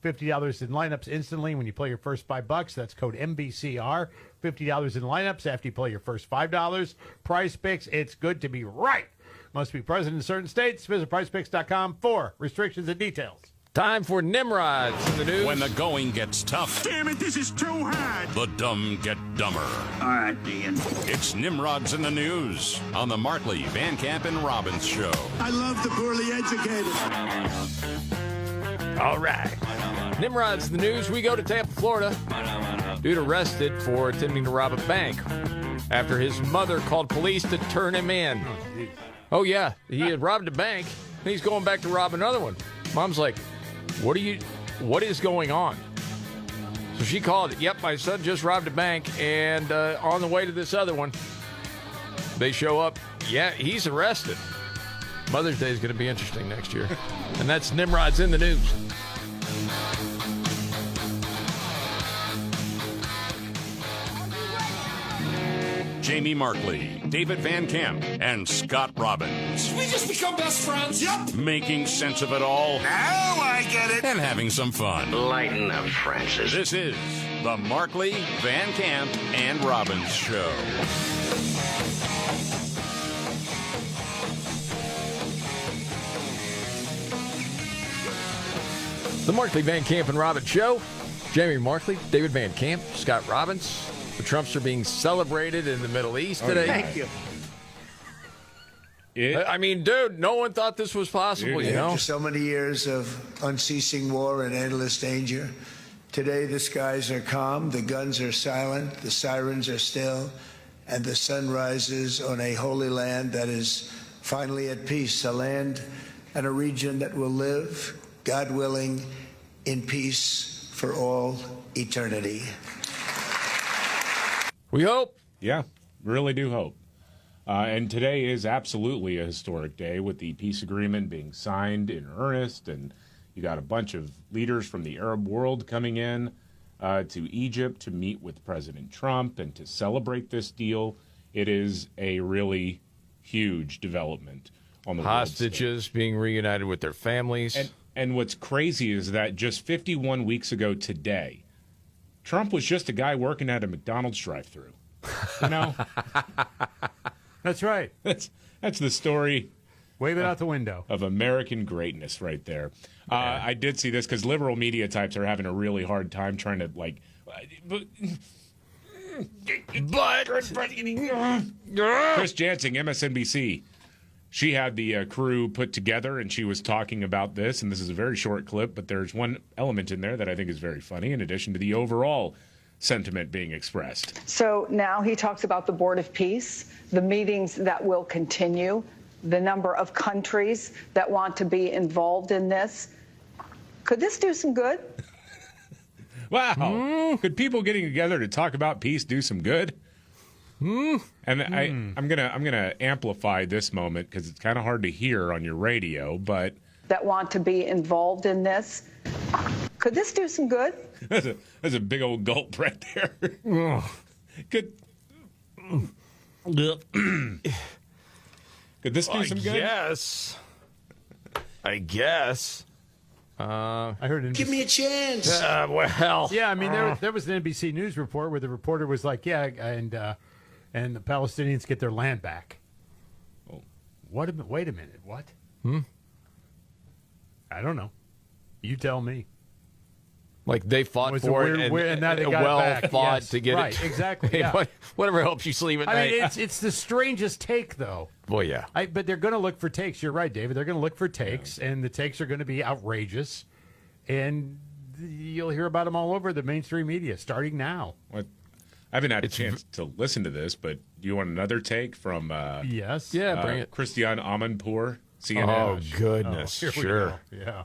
$50 in lineups instantly when you play your first $5. That's code MVCR. $50 in lineups after you play your first $5. Prize Picks, it's good to be right. Must be present in certain states. Visit PrizePicks.com for restrictions and details. Time for Nimrods in the news. When the going gets tough. Damn it, this is too hard. The dumb get dumber. All right, Ian. It's Nimrods in the news on the Markley, Van Camp, and Robbins show. I love the poorly educated. All right. Nimrod's the news. We go to Tampa, Florida. Dude arrested for attempting to rob a bank after his mother called police to turn him in. Oh, yeah. He had robbed a bank. And he's going back to rob another one. Mom's like, what is going on? So she called it. Yep, my son just robbed a bank, and on the way to this other one, they show up. Yeah, he's arrested. Mother's Day is going to be interesting next year. And that's Nimrod's in the news. Jamie Markley, David Van Camp, and Scott Robbins. We just become best friends. Yep. Making sense of it all. Now I get it. And having some fun. Lighten up, Francis. This is the Markley, Van Camp, and Robbins show. The Markley, Van Camp, and Robbins show. Jamie Markley, David Van Camp, Scott Robbins. The Trumps are being celebrated in the Middle East today. Thank you. I mean, dude, no one thought this was possible, you know? After so many years of unceasing war and endless danger, today the skies are calm, the guns are silent, the sirens are still, and the sun rises on a holy land that is finally at peace, a land and a region that will live, God willing, in peace for all eternity. We hope. Yeah, really do hope. And today is absolutely a historic day with the peace agreement being signed in earnest. And you got a bunch of leaders from the Arab world coming in to Egypt to meet with President Trump and to celebrate this deal. It is a really huge development on the hostages being reunited with their families. And what's crazy is that just 51 weeks ago today, Trump was just a guy working at a McDonald's drive-thru. You know? That's right. That's the story. Wave it out the window. Of American greatness right there. I did see this because liberal media types are having a really hard time trying to, like... Chris Jansing, MSNBC. She had the crew put together, and she was talking about this, and this is a very short clip, but there's one element in there that I think is very funny, in addition to the overall sentiment being expressed. So now he talks about the Board of Peace, the meetings that will continue, the number of countries that want to be involved in this. Could this do some good? Wow. Could people getting together to talk about peace do some good? And I'm gonna amplify this moment because it's kind of hard to hear on your radio, but that want to be involved in this. Could this do some good? That's a big old gulp right there. Could this do some good? Yes. I guess. I heard Give me a chance. Well. Yeah, I mean, there was an NBC News report where the reporter was like, yeah, and the Palestinians get their land back. Oh. Wait a minute. What? I don't know. You tell me. Like they fought for it, and now they got it back. Fought yes, to get right, it. Exactly. Hey, Yeah. Whatever helps you sleep at night. I mean, it's the strangest take, though. Well, yeah. But they're going to look for takes. You're right, David. They're going to look for takes, and the takes are going to be outrageous, and you'll hear about them all over the mainstream media starting now. What? I haven't had a chance to listen to this, but do you want another take from yes, yeah, bring it. Christiane Amanpour, CNN? Oh, goodness. Sure. Yeah.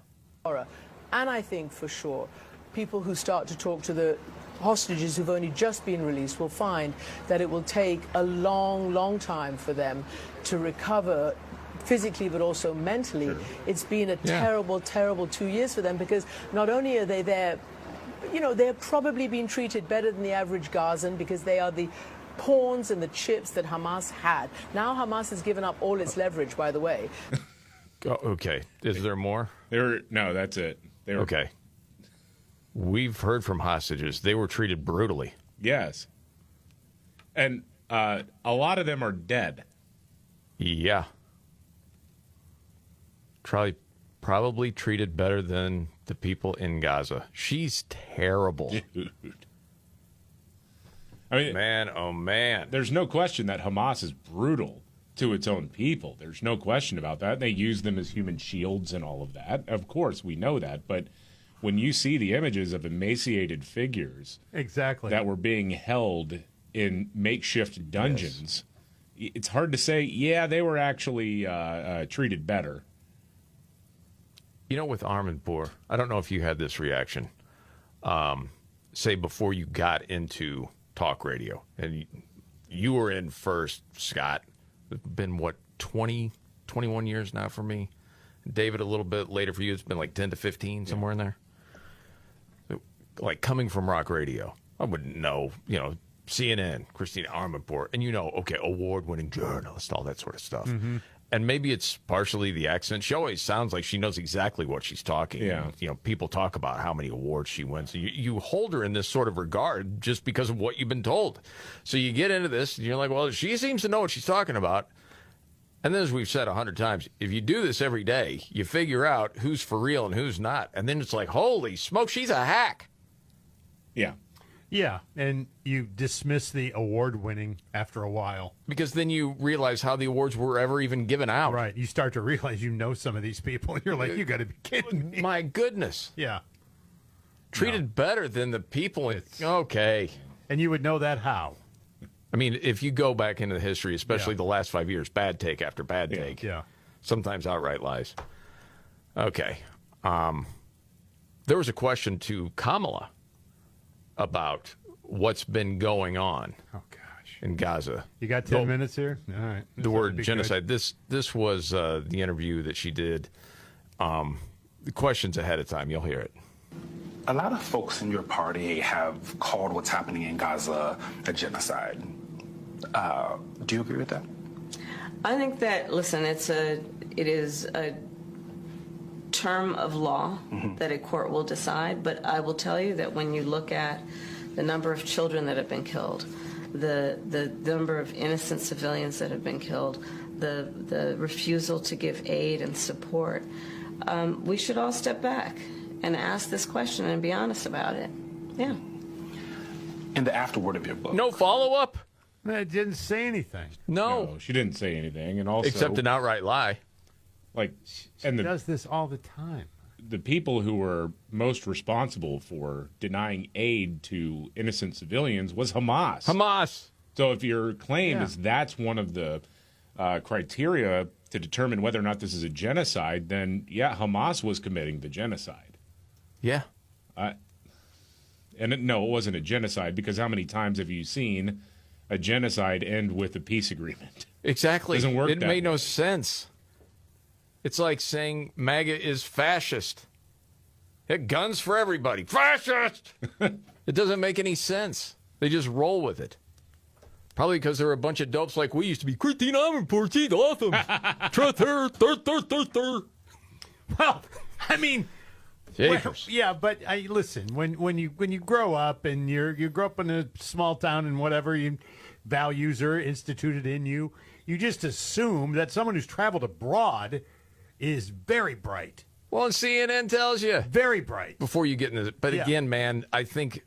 And I think for sure people who start to talk to the hostages who've only just been released will find that it will take a long, long time for them to recover physically but also mentally. It's been a terrible, terrible 2 years for them, because not only are they there, you know, they're probably being treated better than the average Gazan because they are the pawns and the chips that Hamas had. Now Hamas has given up all its leverage, by the way. Okay. Is there more? No, that's it. Okay. We've heard from hostages. They were treated brutally. Yes. And a lot of them are dead. Yeah. Probably treated better than the people in Gaza. She's terrible. Dude. I mean, man, oh man. There's no question that Hamas is brutal to its own people. There's no question about that. They use them as human shields and all of that. Of course, we know that. But when you see the images of emaciated figures that were being held in makeshift dungeons, it's hard to say, yeah, they were actually treated better. You know, with Armin Boer, I don't know if you had this reaction, say before you got into talk radio, and you were in first, Scott. It's been, 21 years now for me. David, a little bit later for you. It's been like 10 to 15, somewhere in there. Like coming from rock radio, I wouldn't know, CNN, Christina Armenpour, and okay, award-winning journalist, all that sort of stuff. Mm-hmm. And maybe it's partially the accent. She always sounds like she knows exactly what she's talking. Yeah. People talk about how many awards she wins. You hold her in this sort of regard just because of what you've been told. So you get into this, and you're like, well, she seems to know what she's talking about. And then, as we've said 100 times, if you do this every day, you figure out who's for real and who's not. And then it's like, holy smoke, she's a hack. Yeah. Yeah, and you dismiss the award-winning after a while. Because then you realize how the awards were ever even given out. Right. You start to realize you know some of these people, and you're like, you got to be kidding me. My goodness. Yeah. Treated better than the people. Okay. And you would know that how? I mean, if you go back into the history, especially the last 5 years, bad take after bad take. Yeah. Sometimes outright lies. Okay. There was a question to Kamala about what's been going on in Gaza. You got 10 minutes here? All right. The word genocide. This was the interview that she did. The questions ahead of time. You'll hear it. A lot of folks in your party have called what's happening in Gaza a genocide. Do you agree with that? I think that, listen, it is a term of law that a court will decide, but I will tell you that when you look at the number of children that have been killed, the number of innocent civilians that have been killed, the refusal to give aid and support, we should all step back and ask this question and be honest about it. Yeah. In the afterword of your book. No follow-up? It didn't say anything. No, she didn't say anything, and also except an outright lie. She does this all the time. The people who were most responsible for denying aid to innocent civilians was Hamas. Hamas. So if your claim is that's one of the criteria to determine whether or not this is a genocide, then Hamas was committing the genocide. Yeah. No, it wasn't a genocide, because how many times have you seen a genocide end with a peace agreement? Exactly. Doesn't work. It made no sense. It's like saying MAGA is fascist. Guns for everybody. Fascist! It doesn't make any sense. They just roll with it. Probably because they're a bunch of dopes like we used to be. Christine Armenpour, she's awesome. Trust her. Well, I mean... Well, yeah, but listen. When you grow up and you grow up in a small town and whatever values are instituted in you, you just assume that someone who's traveled abroad is very bright. Well, and CNN tells you very bright before you get into it. But again, man, I think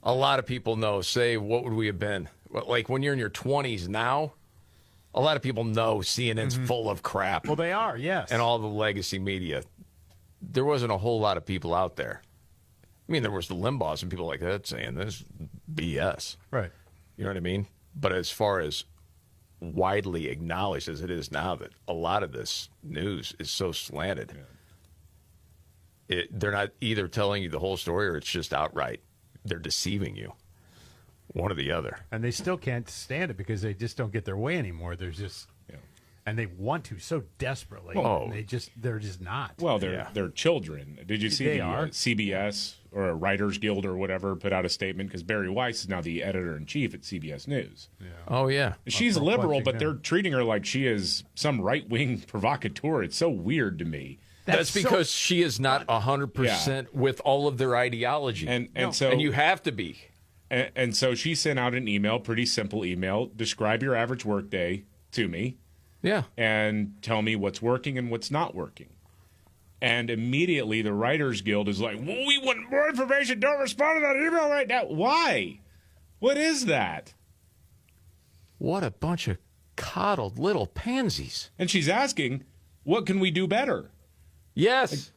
a lot of people know. Say, what would we have been like when you're in your 20s now? A lot of people know CNN's full of crap. Well, they are, yes, and all the legacy media. There wasn't a whole lot of people out there. I mean, there was the Limbaughs and people like that saying this BS. Right. You know what I mean? But as far as widely acknowledged as it is now, that a lot of this news is so slanted. Yeah. They're not either telling you the whole story or it's just outright. They're deceiving you. One or the other. And they still can't stand it because they just don't get their way anymore. There's just... And they want to so desperately. Oh. And they're just not. Well, they're children. Did you see They the are. CBS or a Writers Guild or whatever put out a statement? Because Barry Weiss is now the editor-in-chief at CBS News. Yeah. Oh, yeah. She's liberal, but they're treating her like she is some right-wing provocateur. It's so weird to me. That's because she is not 100% with all of their ideology. And you have to be. And so she sent out an email, pretty simple email, describe your average workday to me. Yeah. And tell me what's working and what's not working. And immediately the Writers Guild is like, well, we want more information. Don't respond to that email right now. Why? What is that? What a bunch of coddled little pansies. And she's asking, what can we do better? Yes.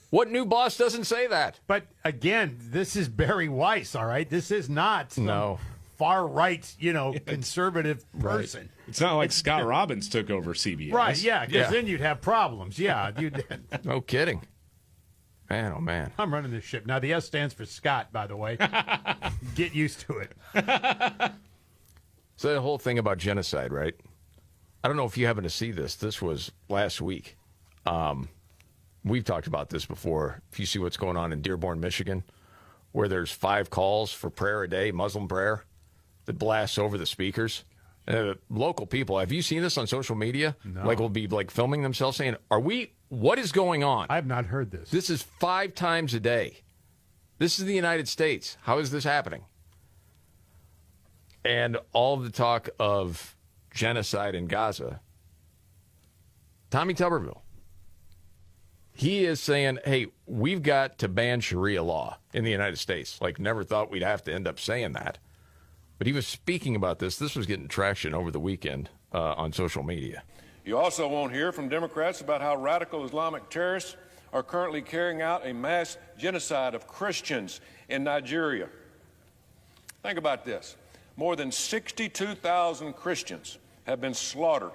What new boss doesn't say that? But again, this is Barry Weiss, all right? This is not some far right, conservative person. It's not like Scott Robbins took over CBS. Right, yeah, because then you'd have problems. Yeah. No kidding. Man, oh, man. I'm running this ship. Now, the S stands for Scott, by the way. Get used to it. So the whole thing about genocide, right? I don't know if you happen to see this. This was last week. We've talked about this before. If you see what's going on in Dearborn, Michigan, where there's 5 calls for prayer a day, Muslim prayer, that blasts over the speakers. Local people, have you seen this on social media? No. Like, will be like filming themselves saying, what is going on? I have not heard this. This is 5 times a day. This is the United States. How is this happening? And all of the talk of genocide in Gaza, Tommy Tuberville, he is saying, hey, we've got to ban Sharia law in the United States. Like, never thought we'd have to end up saying that. But he was speaking about this. This was getting traction over the weekend on social media. You also won't hear from Democrats about how radical Islamic terrorists are currently carrying out a mass genocide of Christians in Nigeria. Think about this. More than 62,000 Christians have been slaughtered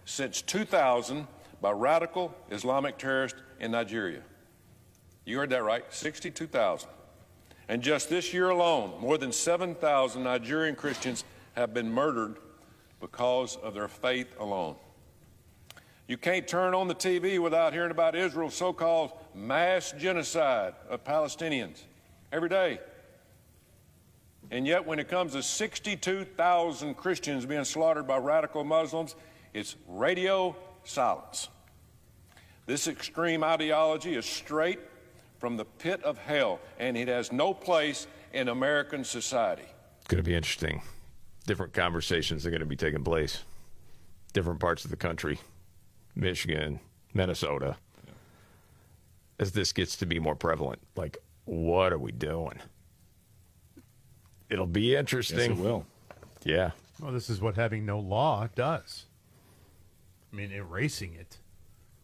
since 2000 by radical Islamic terrorists in Nigeria. You heard that right, 62,000. And just this year alone, more than 7,000 Nigerian Christians have been murdered because of their faith alone. You can't turn on the TV without hearing about Israel's so-called mass genocide of Palestinians every day. And yet when it comes to 62,000 Christians being slaughtered by radical Muslims, it's radio silence. This extreme ideology is straight from the pit of hell, and it has no place in American society. It's going to be interesting. Different conversations are going to be taking place. Different parts of the country, Michigan, Minnesota, as this gets to be more prevalent. Like, what are we doing? It'll be interesting. Yes, it will. Yeah. Well, this is what having no law does. I mean, erasing it.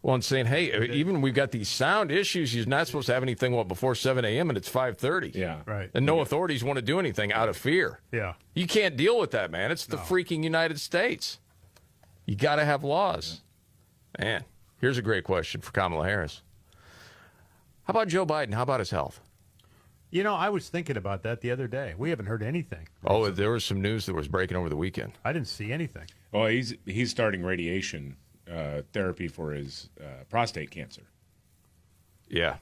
Well, and saying, hey, even we've got these sound issues, you're not supposed to have anything, before 7 a.m. and it's 5:30. Yeah. Right. And no authorities want to do anything out of fear. Yeah. You can't deal with that, man. It's the freaking United States. You got to have laws. Yeah. Man, here's a great question for Kamala Harris. How about Joe Biden? How about his health? I was thinking about that the other day. We haven't heard anything. Oh, there was some news that was breaking over the weekend. I didn't see anything. Well, he's starting radiation therapy for his prostate cancer. Yeah.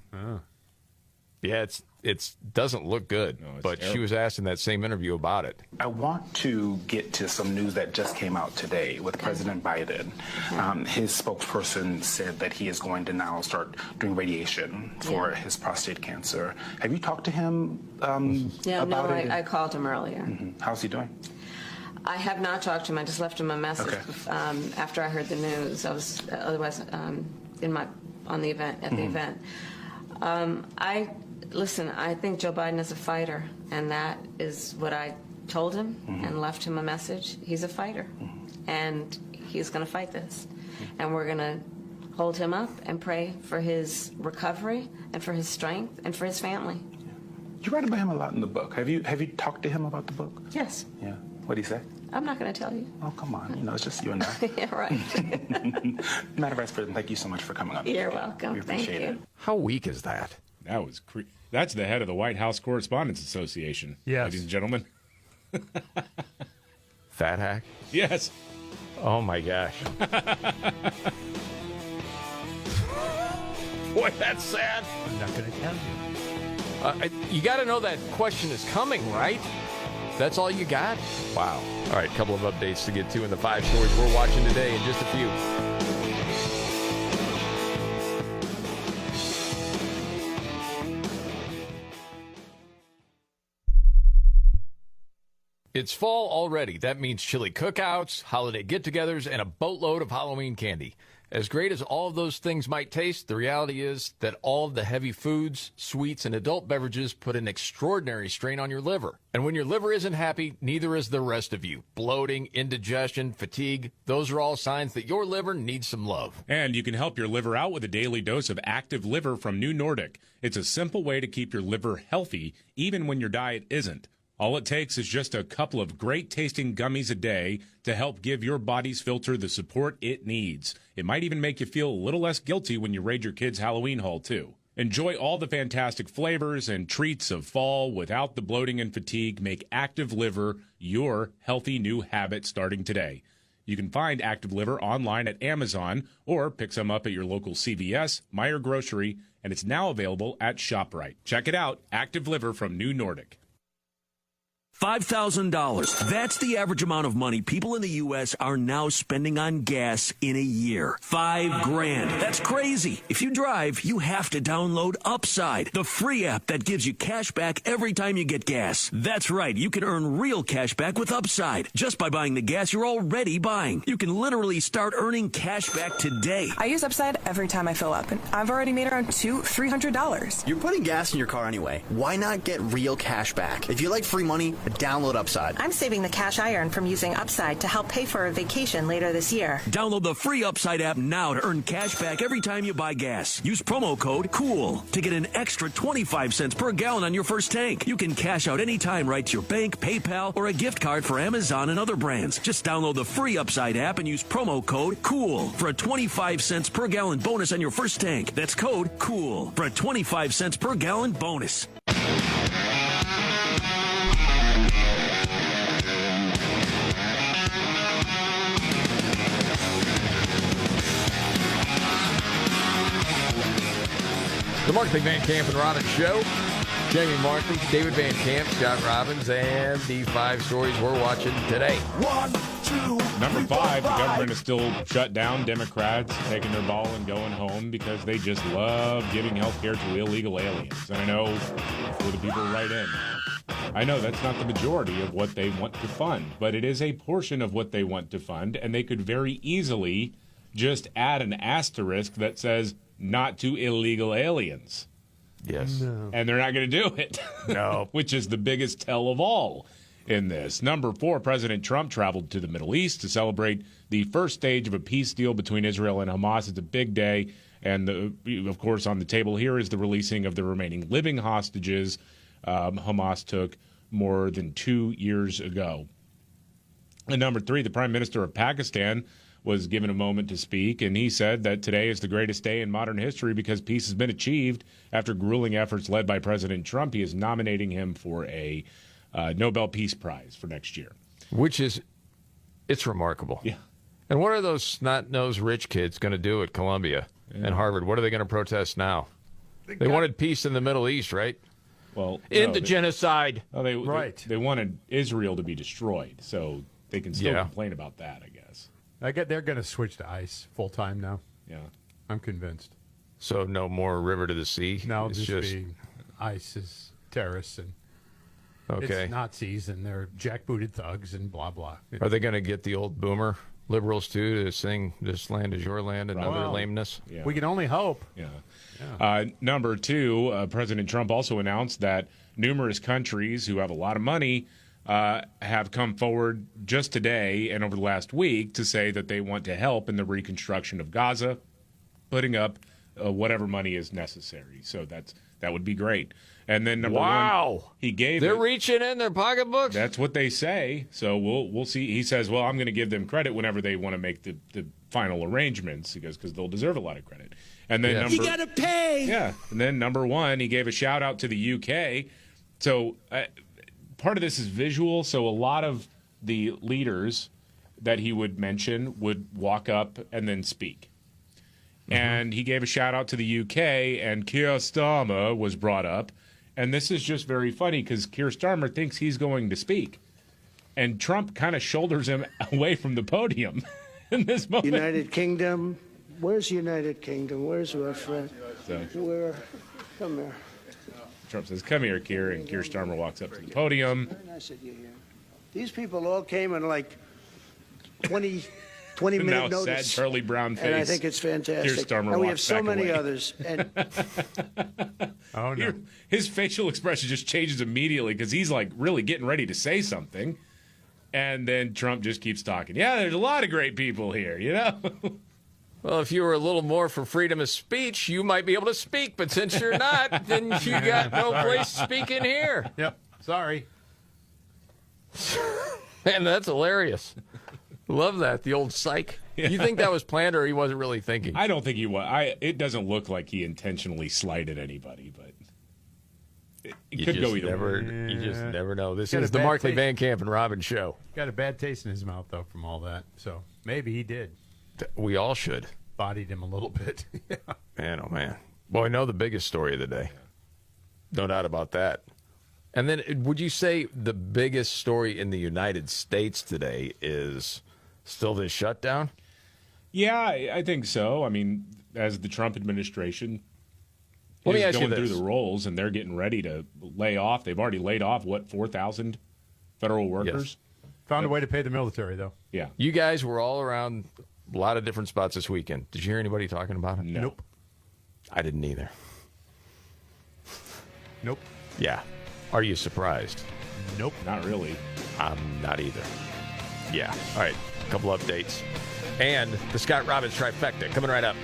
Yeah, it doesn't look good, but terrible. She was asked in that same interview about it. I want to get to some news that just came out today with President Biden. His spokesperson said that he is going to now start doing radiation for his prostate cancer. Have you talked to him about it? I called him earlier. Mm-hmm. How's he doing? I have not talked to him. I just left him a message after I heard the news. I was otherwise on the event at the event. Listen, I think Joe Biden is a fighter, and that is what I told him and left him a message. He's a fighter, and he's going to fight this. And we're going to hold him up and pray for his recovery and for his strength and for his family. You write about him a lot in the book. Have you talked to him about the book? Yes. Yeah. What did he say? I'm not going to tell you. Oh, come on. It's just you and I. Yeah, right. Madam Vice President, thank you so much for coming on. You're welcome. We appreciate Thank you. it. How weak is that? That was That's the head of the White House Correspondents Association. Yes. Ladies and gentlemen. Fat hack? Yes. Oh, my gosh. Boy, that's sad. I'm not going to tell you. You got to know that question is coming, right? That's all you got? Wow. All right, a couple of updates to get to in the 5 stories we're watching today in just a few. It's fall already. That means chili cookouts, holiday get-togethers, and a boatload of Halloween candy. As great as all of those things might taste, the reality is that all of the heavy foods, sweets, and adult beverages put an extraordinary strain on your liver. And when your liver isn't happy, neither is the rest of you. Bloating, indigestion, fatigue, those are all signs that your liver needs some love. And you can help your liver out with a daily dose of Active Liver from New Nordic. It's a simple way to keep your liver healthy, even when your diet isn't. All it takes is just a couple of great-tasting gummies a day to help give your body's filter the support it needs. It might even make you feel a little less guilty when you raid your kids' Halloween haul, too. Enjoy all the fantastic flavors and treats of fall without the bloating and fatigue. Make Active Liver your healthy new habit starting today. You can find Active Liver online at Amazon or pick some up at your local CVS, Meijer Grocery, and it's now available at ShopRite. Check it out, Active Liver from New Nordic. $5,000. That's the average amount of money people in the U.S. are now spending on gas in a year. $5,000. That's crazy. If you drive, you have to download Upside, the free app that gives you cash back every time you get gas. That's right. You can earn real cash back with Upside just by buying the gas you're already buying. You can literally start earning cash back today. I use Upside every time I fill up, and I've already made around $300. You're putting gas in your car anyway. Why not get real cash back? If you like free money, download Upside. I'm saving the cash I earn from using Upside to help pay for a vacation later this year. Download the free Upside app now to earn cash back every time you buy gas. Use promo code COOL to get an extra 25 cents per gallon on your first tank. You can cash out anytime right to your bank, PayPal, or a gift card for Amazon and other brands. Just download the free Upside app and use promo code COOL for a 25 cents per gallon bonus on your first tank. That's code COOL for a 25 cents per gallon bonus. The Markley, Van Camp, and Robbins Show. Jamie Markley, David Van Camp, Scott Robbins, and the 5 stories we're watching today. 1, 2, Number 5, the government is still shut down. Democrats taking their ball and going home because they just love giving health care to illegal aliens. And I know for the people right in, I know that's not the majority of what they want to fund, but it is a portion of what they want to fund, and they could very easily just add an asterisk that says, not to illegal aliens. Yes. No. And they're not going to do it. No. Which is the biggest tell of all in this. Number 4, President Trump traveled to the Middle East to celebrate the first stage of a peace deal between Israel and Hamas. It's a big day. And, of course, on the table here is the releasing of the remaining living hostages Hamas took more than 2 years ago. And number 3, the Prime Minister of Pakistan was given a moment to speak, and he said that today is the greatest day in modern history because peace has been achieved after grueling efforts led by President Trump. He is nominating him for a Nobel Peace Prize for next year. Which is, it's remarkable. Yeah. And what are those snot-nosed rich kids going to do at Columbia and Harvard? What are they going to protest now? They wanted peace in the Middle East, right? Well, End the genocide. They wanted Israel to be destroyed, so they can still complain about that, I guess. They're going to switch to ICE full-time now. Yeah. I'm convinced. So no more river to the sea? No, it's just be ISIS terrorists and it's Nazis and they're jackbooted thugs and blah, blah. Are they going to get the old boomer liberals, too, to sing This Land Is Your Land and other lameness? Yeah. We can only hope. Yeah. Number 2, President Trump also announced that numerous countries who have a lot of money have come forward just today and over the last week to say that they want to help in the reconstruction of Gaza, putting up whatever money is necessary. So that would be great. And then number 1, he gave They're reaching in their pocketbooks? That's what they say. So we'll see. He says, well, I'm going to give them credit whenever they want to make the final arrangements because they'll deserve a lot of credit. And then you got to pay. Yeah. And then number 1, he gave a shout out to the UK. So part of this is visual. So a lot of the leaders that he would mention would walk up and then speak. And he gave a shout out to the UK, and Keir Starmer was brought up. And this is just very funny because Keir Starmer thinks he's going to speak. And Trump kind of shoulders him away from the podium in this moment. United Kingdom. Where's United Kingdom? Where's our friend? Where? Come here. Trump says, "Come here, Keir," and Keir Starmer walks up to the podium. Very nice of you here. These people all came in like 20 minute now notice. sad Charlie Brown face. And I think it's fantastic. Keir Starmer and we have walks so back many away. others. And Oh, no. His facial expression just changes immediately because he's like really getting ready to say something. And then Trump just keeps talking. Yeah, there's a lot of great people here, you know? Well, if you were a little more for freedom of speech, you might be able to speak. But since you're not, then you got no place to speak in here. Yep. Sorry. Man, that's hilarious. Love that, the old psych. Yeah. You think that was planned or he wasn't really thinking? I don't think he was. It doesn't look like he intentionally slighted anybody, but it could go either way. You just never know. This Got is a the bad Markley taste. Van Camp and Robin show. Got a bad taste in his mouth, though, from all that. So maybe he did. We all should. Bodied him a little bit. Yeah. Man, oh man. Well, I know the biggest story of the day. No doubt about that. And then would you say the biggest story in the United States today is still this shutdown? Yeah, I think so. I mean, as the Trump administration Let me is ask you going through this. the rolls and they're getting ready to lay off. They've already laid off, 4,000 federal workers? Found a way to pay the military, though. Yeah. You guys were all around a lot of different spots this weekend. Did you hear anybody talking about it? No. Nope. I didn't either. Nope. Yeah. Are you surprised? Nope. Not really. I'm not either. Yeah. All right. A couple updates. And the Scott Robbins trifecta coming right up.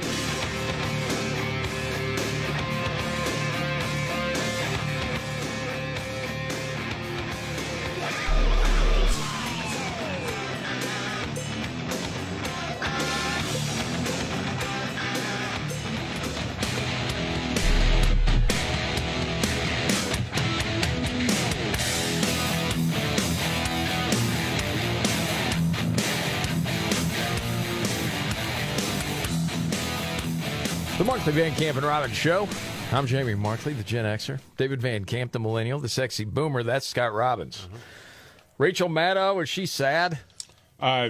The Markley Van Camp and Robbins Show. I'm Jamie Markley, the Gen Xer. David Van Camp, the Millennial, the Sexy Boomer. That's Scott Robbins. Rachel Maddow, is she sad?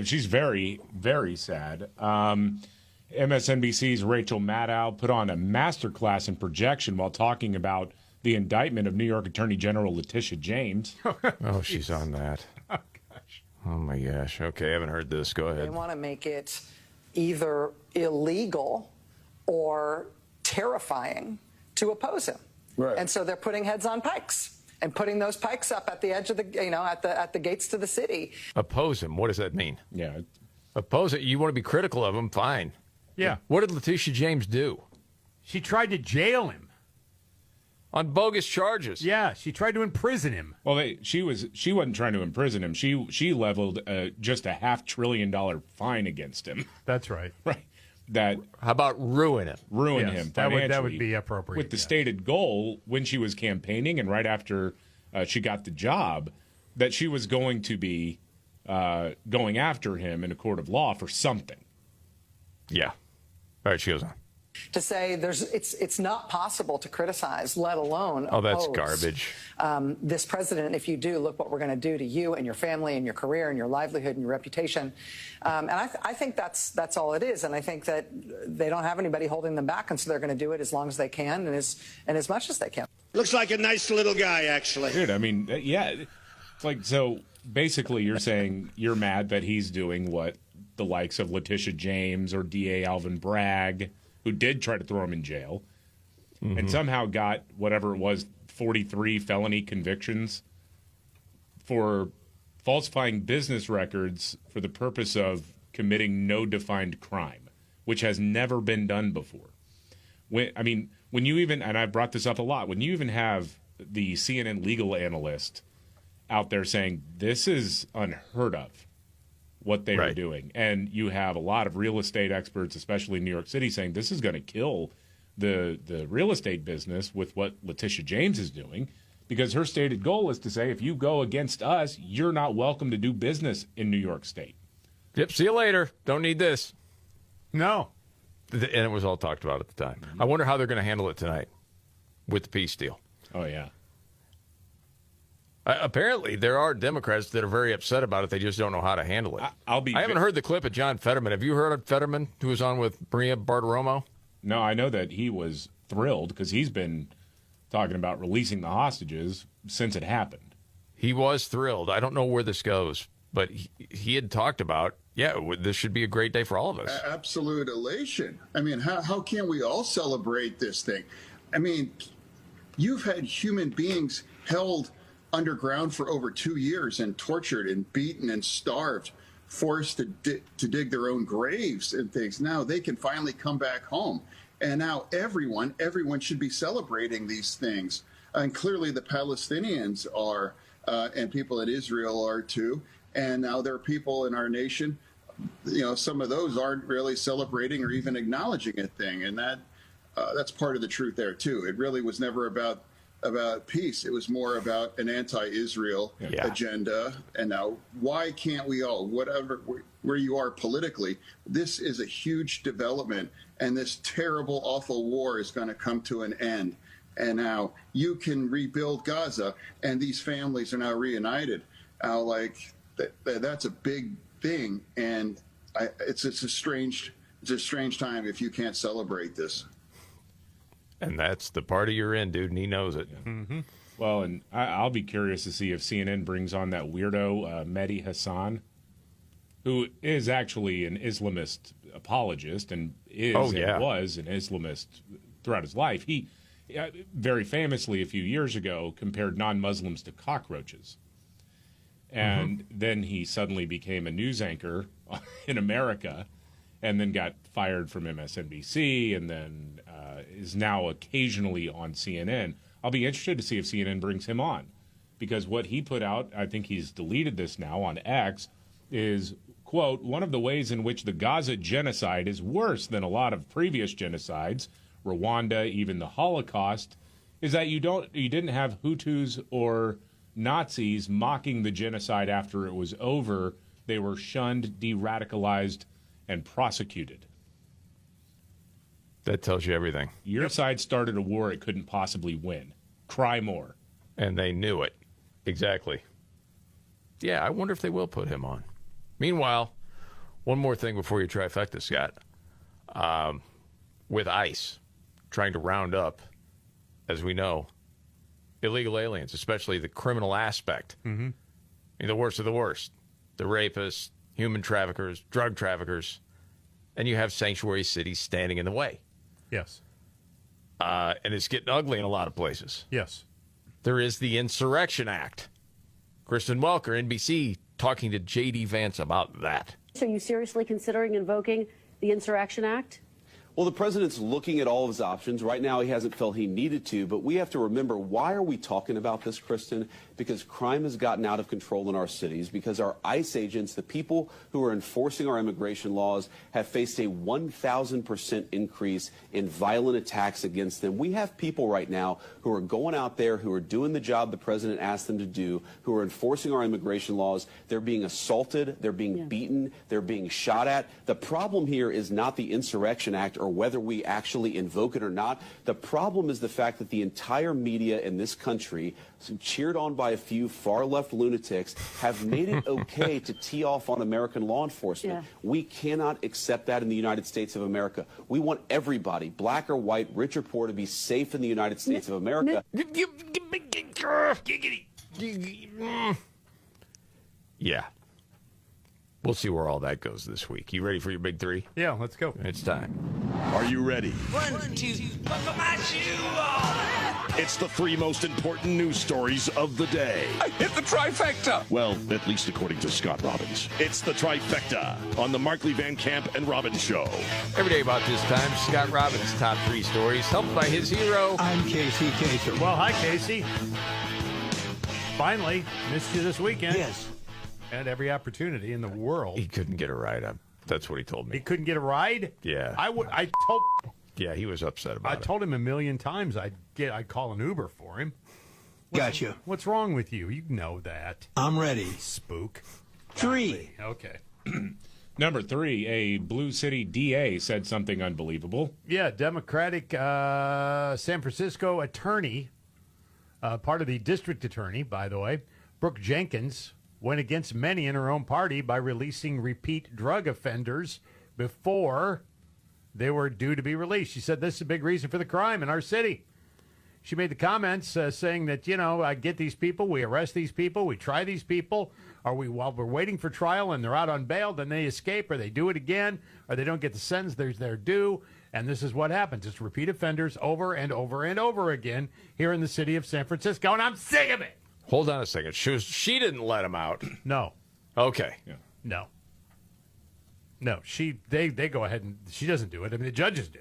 She's very, very sad. MSNBC's Rachel Maddow put on a masterclass in projection while talking about the indictment of New York Attorney General Letitia James. Oh, she's on that. Oh, gosh. Oh, my gosh. Okay, I haven't heard this. Go They ahead. want to make it either illegal or terrifying to oppose him. Right. And so they're putting heads on pikes and putting those pikes up at the edge of the, at the gates to the city. Oppose him. What does that mean? Yeah. Oppose it. You want to be critical of him? Fine. Yeah. What did Letitia James do? She tried to jail him. On bogus charges. Yeah, she tried to imprison him. Well, she wasn't trying to imprison him. She leveled just a $500 billion fine against him. That's right. Right. That How about ruin him? ruin Yes, him that financially. would be appropriate, With the yeah. stated goal when she was campaigning and right after she got the job, that she was going to be going after him in a court of law for something. Yeah. All right, she goes on. To say it's not possible to criticize, let alone Oh, that's oppose, garbage. this president. If you do, look what we're going to do to you and your family and your career and your livelihood and your reputation. And I think that's all it is. And I think that they don't have anybody holding them back, and so they're going to do it as long as they can and as much as they can. looks like a nice little guy, actually. Dude, I mean, yeah. It's like, so basically you're saying you're mad that he's doing what the likes of Letitia James or DA Alvin Bragg, who did try to throw him in jail, and somehow got whatever it was, 43 felony convictions for falsifying business records for the purpose of committing no defined crime, which has never been done before. When you even, and I've brought this up a lot, when you even have the CNN legal analyst out there saying this is unheard of, what they were doing, and you have a lot of real estate experts, especially in New York City, saying this is going to kill the real estate business with what Letitia James is doing, because her stated goal is to say if you go against us, you're not welcome to do business in New York State. Yep, see you later. Don't need this. No. And it was all talked about at the time. I wonder how they're going to handle it tonight with the peace deal. Oh, yeah. Apparently, there are Democrats that are very upset about it. They just don't know how to handle it. I haven't heard the clip of John Fetterman. Have you heard of Fetterman, who was on with Maria Bartiromo? No, I know that he was thrilled because he's been talking about releasing the hostages since it happened. He was thrilled. I don't know where this goes, but he had talked about, this should be a great day for all of us. Absolute elation. I mean, how can we all celebrate this thing? I mean, you've had human beings held underground for over 2 years and tortured and beaten and starved, forced to dig their own graves and things. Now they can finally come back home. And now everyone should be celebrating these things. And clearly the Palestinians are, and people in Israel are too. And now there are people in our nation, some of those aren't really celebrating or even acknowledging a thing. And that's part of the truth there too. It really was never about peace. It was more about an anti-Israel agenda. And now, why can't we all, where you are politically, this is a huge development, and this terrible, awful war is going to come to an end. And now you can rebuild Gaza, and these families are now reunited. That's a big thing, and it's a strange time if you can't celebrate this. And that's the party you're in, dude, and he knows it. Mm-hmm. Well, and I'll be curious to see if CNN brings on that weirdo Mehdi Hassan, who is actually an Islamist apologist and was an Islamist throughout his life. He very famously, a few years ago, compared non-Muslims to cockroaches. And then he suddenly became a news anchor in America and then got fired from MSNBC and then is now occasionally on CNN. I'll be interested to see if CNN brings him on, because what he put out, I think he's deleted this now on X, is, quote, one of the ways in which the Gaza genocide is worse than a lot of previous genocides, Rwanda, even the Holocaust, is that you didn't have Hutus or Nazis mocking the genocide after it was over. They were shunned, de-radicalized, and prosecuted. That tells you everything. Your side started a war it couldn't possibly win. Cry more. And they knew it. Exactly. Yeah, I wonder if they will put him on. Meanwhile, one more thing before you trifecta, Scott. With ICE trying to round up, as we know, illegal aliens, especially the criminal aspect. Mm-hmm. I mean, the worst of the worst. The rapists, human traffickers, drug traffickers, and you have sanctuary cities standing in the way. Yes. And it's getting ugly in a lot of places. Yes. There is the Insurrection Act. Kristen Welker, NBC, talking to J.D. Vance about that. So are you seriously considering invoking the Insurrection Act? Well, the president's looking at all of his options. Right now, he hasn't felt he needed to, but we have to remember, why are we talking about this, Kristen? Because crime has gotten out of control in our cities, because our ICE agents, the people who are enforcing our immigration laws, have faced a 1,000% increase in violent attacks against them. We have people right now who are going out there, who are doing the job the president asked them to do, who are enforcing our immigration laws. They're being assaulted, they're being beaten, they're being shot at. The problem here is not the Insurrection Act or whether we actually invoke it or not. The problem is the fact that the entire media in this country, cheered on by a few far-left lunatics, have made it okay to tee off on American law enforcement. Yeah. We cannot accept that in the United States of America. We want everybody, black or white, rich or poor, to be safe in the United States of America. Yeah. We'll see where all that goes this week. You ready for your big three? Yeah, let's go. It's time. Are you ready? 1, 2, put my shoe on. It's the three most important news stories of the day. I hit the trifecta. Well, at least according to Scott Robbins. It's the trifecta on the Markley, Van Camp, and Robbins Show. Every day about this time, Scott Robbins' top three stories, helped by his hero. I'm Casey Kasem. Well, hi, Casey. Finally, missed you this weekend. Yes. Had every opportunity in the world. He couldn't get a ride up. That's what he told me. He couldn't get a ride? Yeah. Yeah, he was upset about it. I told him a million times I'd call an Uber for him. Gotcha. What's wrong with you? You know that. I'm ready. Spook. 3. Okay. Number 3, a Blue City DA said something unbelievable. Yeah, Democratic San Francisco attorney, part of the district attorney, by the way, Brooke Jenkins, went against many in her own party by releasing repeat drug offenders before they were due to be released. She said this is a big reason for the crime in our city. She made the comments saying that, I get these people, we arrest these people, we try these people, while we're waiting for trial and they're out on bail, then they escape or they do it again or they don't get the sentence they're due. And this is what happens. It's repeat offenders over and over and over again here in the city of San Francisco, and I'm sick of it. Hold on a second. She didn't let him out. No. Okay. Yeah. No. They go ahead and she doesn't do it. I mean, the judges do.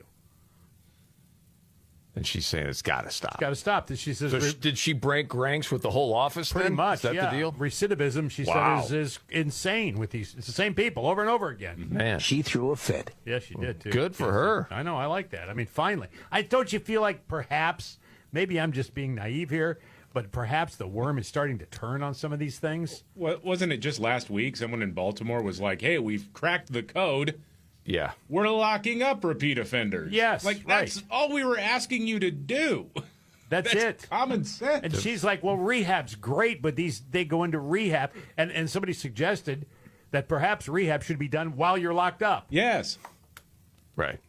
And she's saying it's got to stop. It's got to stop. She says, so did she break ranks with the whole office? Pretty then? much. Is that yeah. the deal? Recidivism, she said, is insane with these. It's the same people over and over again. Man, she threw a fit. Yeah, she did too. Good for her. I know. I like that. I mean, finally, don't you feel like perhaps maybe I'm just being naive here, but perhaps the worm is starting to turn on some of these things? Wasn't it just last week someone in Baltimore was like, "Hey, we've cracked the code. Yeah, we're locking up repeat offenders." Yes, that's all we were asking you to do. That's it. Common sense. And she's like, "Well, rehab's great, but they go into rehab." And somebody suggested that perhaps rehab should be done while you're locked up. Yes, right.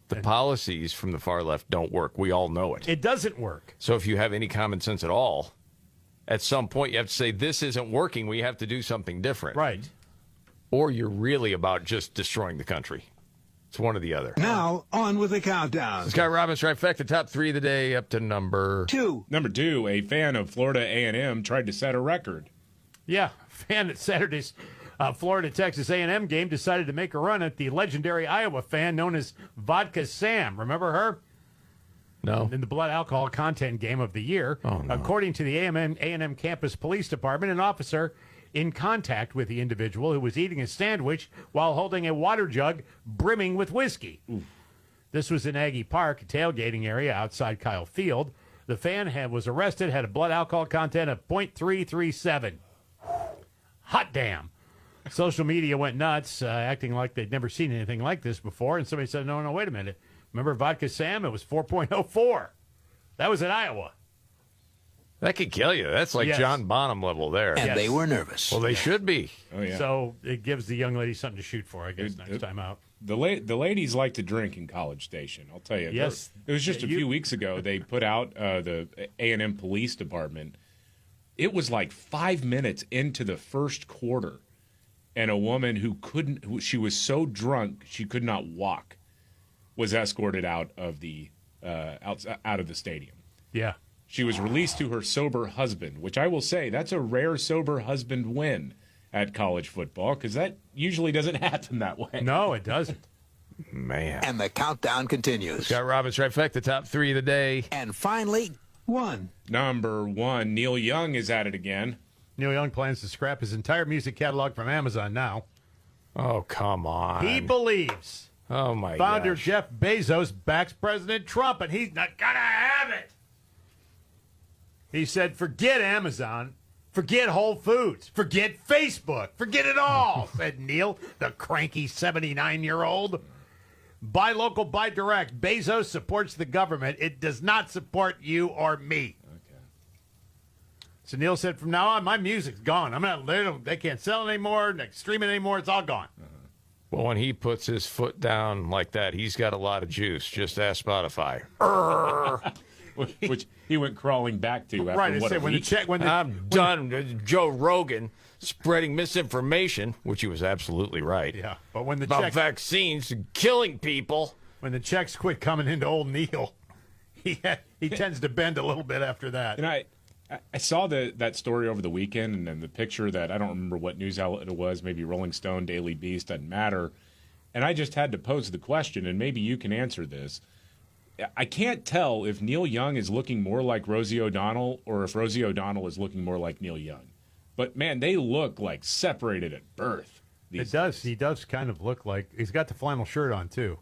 The policies from the far left don't work. We all know it. It doesn't work. So if you have any common sense at all, at some point you have to say this isn't working. We have to do something different. Right. Or you're really about just destroying the country. It's one or the other. Now, on with the countdown. Scott Robbins, trifecta, top 3 of the day, up to number 2. Number 2, a fan of Florida A&M tried to set a record. Yeah, fan at Saturday's Florida-Texas A&M game decided to make a run at the legendary Iowa fan known as Vodka Sam. Remember her? No. In the blood alcohol content game of the year. Oh, no. According to the A&M campus police department, an officer in contact with the individual who was eating a sandwich while holding a water jug brimming with whiskey. Ooh. This was in Aggie Park, a tailgating area outside Kyle Field. The fan was arrested, had a blood alcohol content of 0.337. Hot damn. Social media went nuts, acting like they'd never seen anything like this before. And somebody said, no, wait a minute. Remember Vodka Sam? It was 4.04. That was in Iowa. That could kill you. That's like John Bonham level there. And they were nervous. Well, they should be. Oh, yeah. So it gives the young lady something to shoot for, I guess, next time out. The ladies like to drink in College Station. I'll tell you. Yes. It was just a few weeks ago. They put out the A&M Police Department. It was like 5 minutes into the first quarter, and a woman she was so drunk she could not walk, was escorted out of the out of the stadium. Yeah. She was released to her sober husband, which I will say that's a rare sober husband win at college football because that usually doesn't happen that way. No, it doesn't. Man. And the countdown continues. Scott Robbins, trifecta, top 3 of the day. And finally, 1. Number 1, Neil Young is at it again. Neil Young plans to scrap his entire music catalog from Amazon now. Oh, come on. He believes my founder gosh. Jeff Bezos backs President Trump, and he's not going to have it. He said, forget Amazon, forget Whole Foods, forget Facebook, forget it all, said Neil, the cranky 79-year-old. Buy local, buy direct. Bezos supports the government. It does not support you or me. Okay. So Neil said, from now on, my music's gone. They can't sell it anymore, they can't stream it anymore. It's all gone. Well, when he puts his foot down like that, he's got a lot of juice. Just ask Spotify. Which he went crawling back to after Right, what, I a said, week? I'm done with Joe Rogan spreading misinformation, which he was absolutely right. Yeah, but when the about vaccines killing people. When the checks quit coming into old Neil, he tends to bend a little bit after that. And I saw that story over the weekend, and then the picture that I don't remember what news outlet it was, maybe Rolling Stone, Daily Beast, doesn't matter. And I just had to pose the question, and maybe you can answer this. I can't tell if Neil Young is looking more like Rosie O'Donnell or if Rosie O'Donnell is looking more like Neil Young. But, man, they look like separated at birth. It does. He does kind of look like he's got the flannel shirt on, too,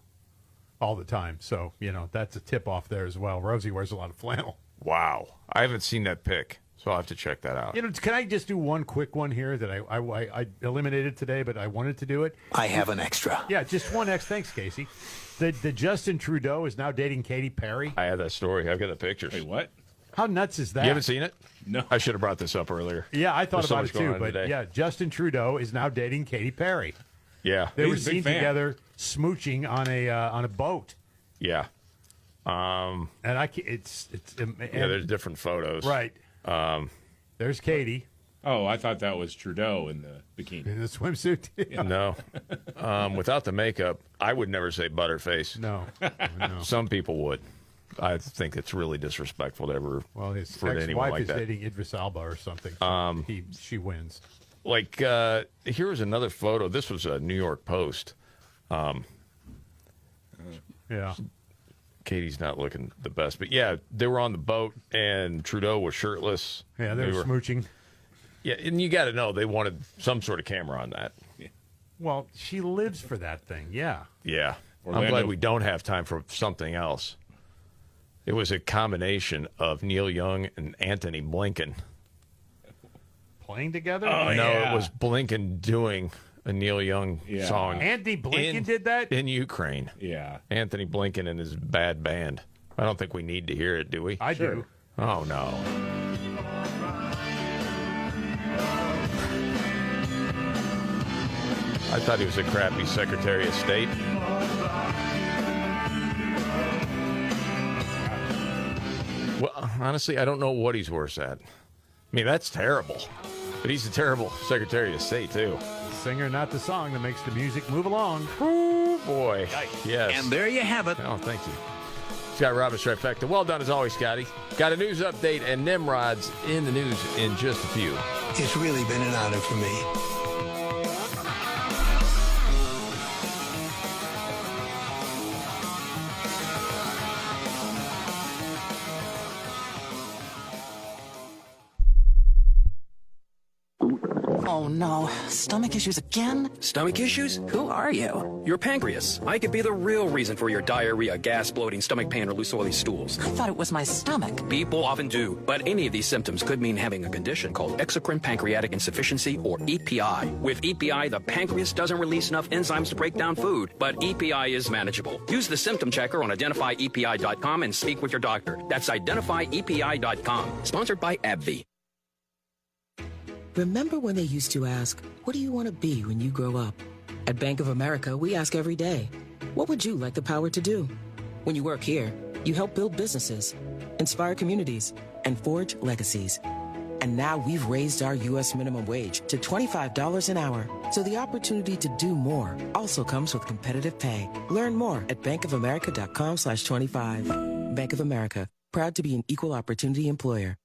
all the time. So, that's a tip off there as well. Rosie wears a lot of flannel. Wow. I haven't seen that pic. So I'll have to check that out. Can I just do one quick one here that I eliminated today, but I wanted to do it? I have an extra. Yeah, just one X. Thanks, Casey. The Justin Trudeau is now dating Katy Perry. I have that story. I've got the pictures. Wait, what? How nuts is that? You haven't seen it? No. I should have brought this up earlier. Yeah, I thought There's so about much it going too. on But today. yeah, Justin Trudeau is now dating Katy Perry. Yeah. They He's were a big seen fan. together smooching on a boat. Yeah. And there's different photos. Right. There's Katie. Oh, I thought that was Trudeau in the bikini. In the swimsuit? Yeah. No. Without the makeup, I would never say butterface. No. Some people would. I think it's really disrespectful to ever Well, his for anyone ex-wife like is that. dating Idris Elba or something. So she wins. Like, here was another photo. This was a New York Post. Yeah. Katie's not looking the best. But, yeah, they were on the boat, and Trudeau was shirtless. Yeah, they were smooching. Yeah, and you got to know they wanted some sort of camera on that. Well, she lives for that thing, yeah. Yeah. Orlando. I'm glad we don't have time for something else. It was a combination of Neil Young and Anthony Blinken. Playing together? No, it was Blinken doing a Neil Young song. Anthony Blinken did that? In Ukraine. Yeah. Anthony Blinken and his bad band. I don't think we need to hear it, do we? I do. Oh, no. I thought he was a crappy Secretary of State. Well, honestly, I don't know what he's worse at. I mean, that's terrible. But he's a terrible Secretary of State, too. Singer, not the song that makes the music move along. Oh, boy. Yes. And there you have it. Oh, thank you. Scott Roberts, trifecta. Well done as always, Scotty. Got a news update and Nimrod's in the news in just a few. It's really been an honor for me. Oh no, stomach issues again? Stomach issues? Who are you? Your pancreas. I could be the real reason for your diarrhea, gas, bloating, stomach pain, or loose oily stools. I thought it was my stomach. People often do, but any of these symptoms could mean having a condition called exocrine pancreatic insufficiency, or EPI. With EPI, the pancreas doesn't release enough enzymes to break down food, but EPI is manageable. Use the symptom checker on identifyepi.com and speak with your doctor. That's identifyepi.com. Sponsored by AbbVie. Remember when they used to ask, what do you want to be when you grow up? At Bank of America, we ask every day, what would you like the power to do? When you work here, you help build businesses, inspire communities, and forge legacies. And now we've raised our U.S. minimum wage to $25 an hour. So the opportunity to do more also comes with competitive pay. Learn more at bankofamerica.com/25. Bank of America, proud to be an equal opportunity employer.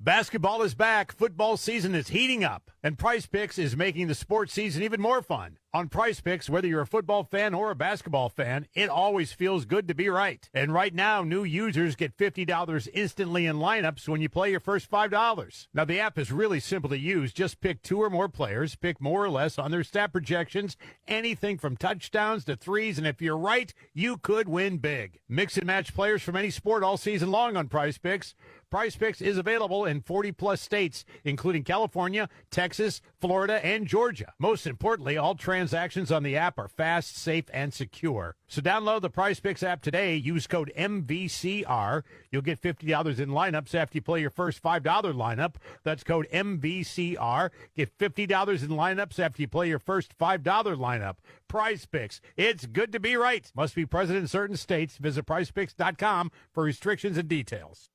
Basketball is back. Football season is heating up, and Prize Picks is making the sports season even more fun. On Prize Picks, whether you're a football fan or a basketball fan, it always feels good to be right. And right now, new users get $50 instantly in lineups when you play your first $5. Now, the app is really simple to use. Just pick two or more players, pick more or less on their stat projections, anything from touchdowns to threes, and if you're right, you could win big. Mix and match players from any sport all season long on Prize Picks. Prize Picks is available in 40-plus states, including California, Texas, Florida, and Georgia. Most importantly, all transactions on the app are fast, safe, and secure. So download the Prize Picks app today. Use code MVCR. You'll get $50 in lineups after you play your first $5 lineup. That's code MVCR. Get $50 in lineups after you play your first $5 lineup. Prize Picks. It's good to be right. Must be present in certain states. Visit prizepicks.com for restrictions and details.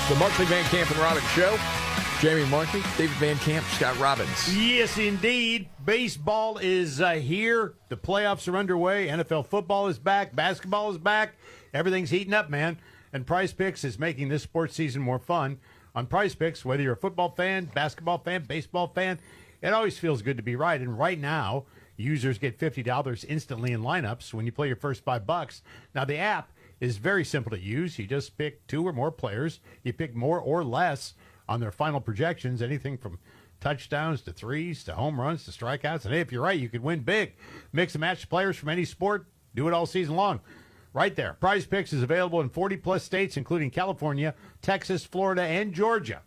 The Markley, Van Camp, and Robbins Show. Jamie Markley, David Van Camp, Scott Robbins. Yes, indeed. Baseball is here. The playoffs are underway. NFL football is back. Basketball is back. Everything's heating up, man. And Prize Picks is making this sports season more fun. On Prize Picks, whether you're a football fan, basketball fan, baseball fan, it always feels good to be right. And right now, users get $50 instantly in lineups when you play your first $5. Now, the app is very simple to use. You just pick two or more players. You pick more or less on their final projections, anything from touchdowns to threes to home runs to strikeouts. And hey, if you're right, you could win big. Mix and match players from any sport. Do it all season long. Right there. Prize Picks is available in 40-plus states, including California, Texas, Florida, and Georgia.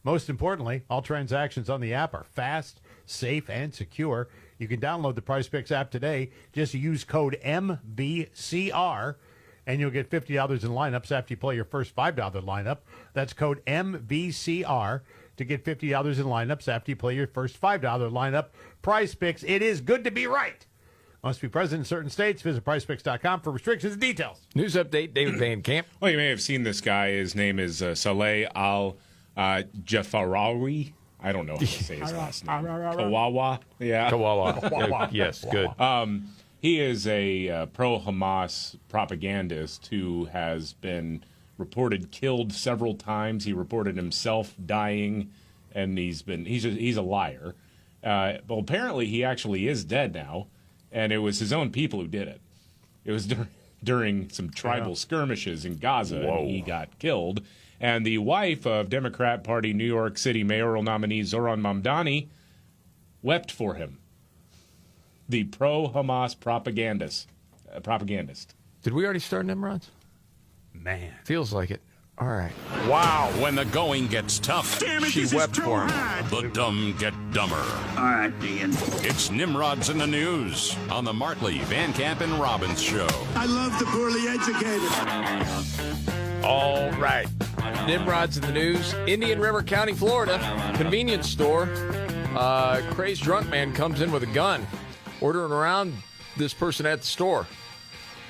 Most importantly, all transactions on the app are fast, safe, and secure. You can download the Prize Picks app today. Just use code MVCR, and you'll get $50 in lineups after you play your first $5 lineup. That's code MVCR to get $50 in lineups after you play your first $5 lineup. Prize Picks, it is good to be right. Must be present in certain states. Visit PrizePicks.com for restrictions and details. News update, David Van Camp. Well, you may have seen this guy. His name is Saleh Al-Jafarawi. I don't know how to say his last name. Kawawa. Yeah. Kawawa. Yes, good. He is a pro-Hamas propagandist who has been reported killed several times. He reported himself dying, and he's a liar. Well, apparently he actually is dead now, and it was his own people who did it. It was during some tribal skirmishes in Gaza, and he got killed. And the wife of Democrat Party New York City mayoral nominee Zohran Mamdani wept for him. The pro-Hamas propagandist. Did we already start Nimrods? Man. Feels like it. All right. Wow. When the going gets tough, Damn it, she this wept is for him. too hard. The dumb get dumber. All right, Dean. It's Nimrods in the News on the Martley, Van Camp, and Robbins Show. I love the poorly educated. All right. Nimrod's in the News. Indian River County, Florida. Convenience store. Crazed drunk man comes in with a gun, ordering around this person at the store.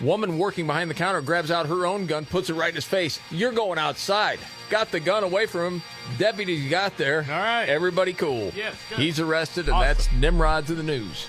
Woman working behind the counter grabs out her own gun, puts it right in his face. You're going outside. Got the gun away from him. Deputies got there. All right. Everybody cool. Yes, good. He's arrested, and Awesome. that's Nimrod's in the News.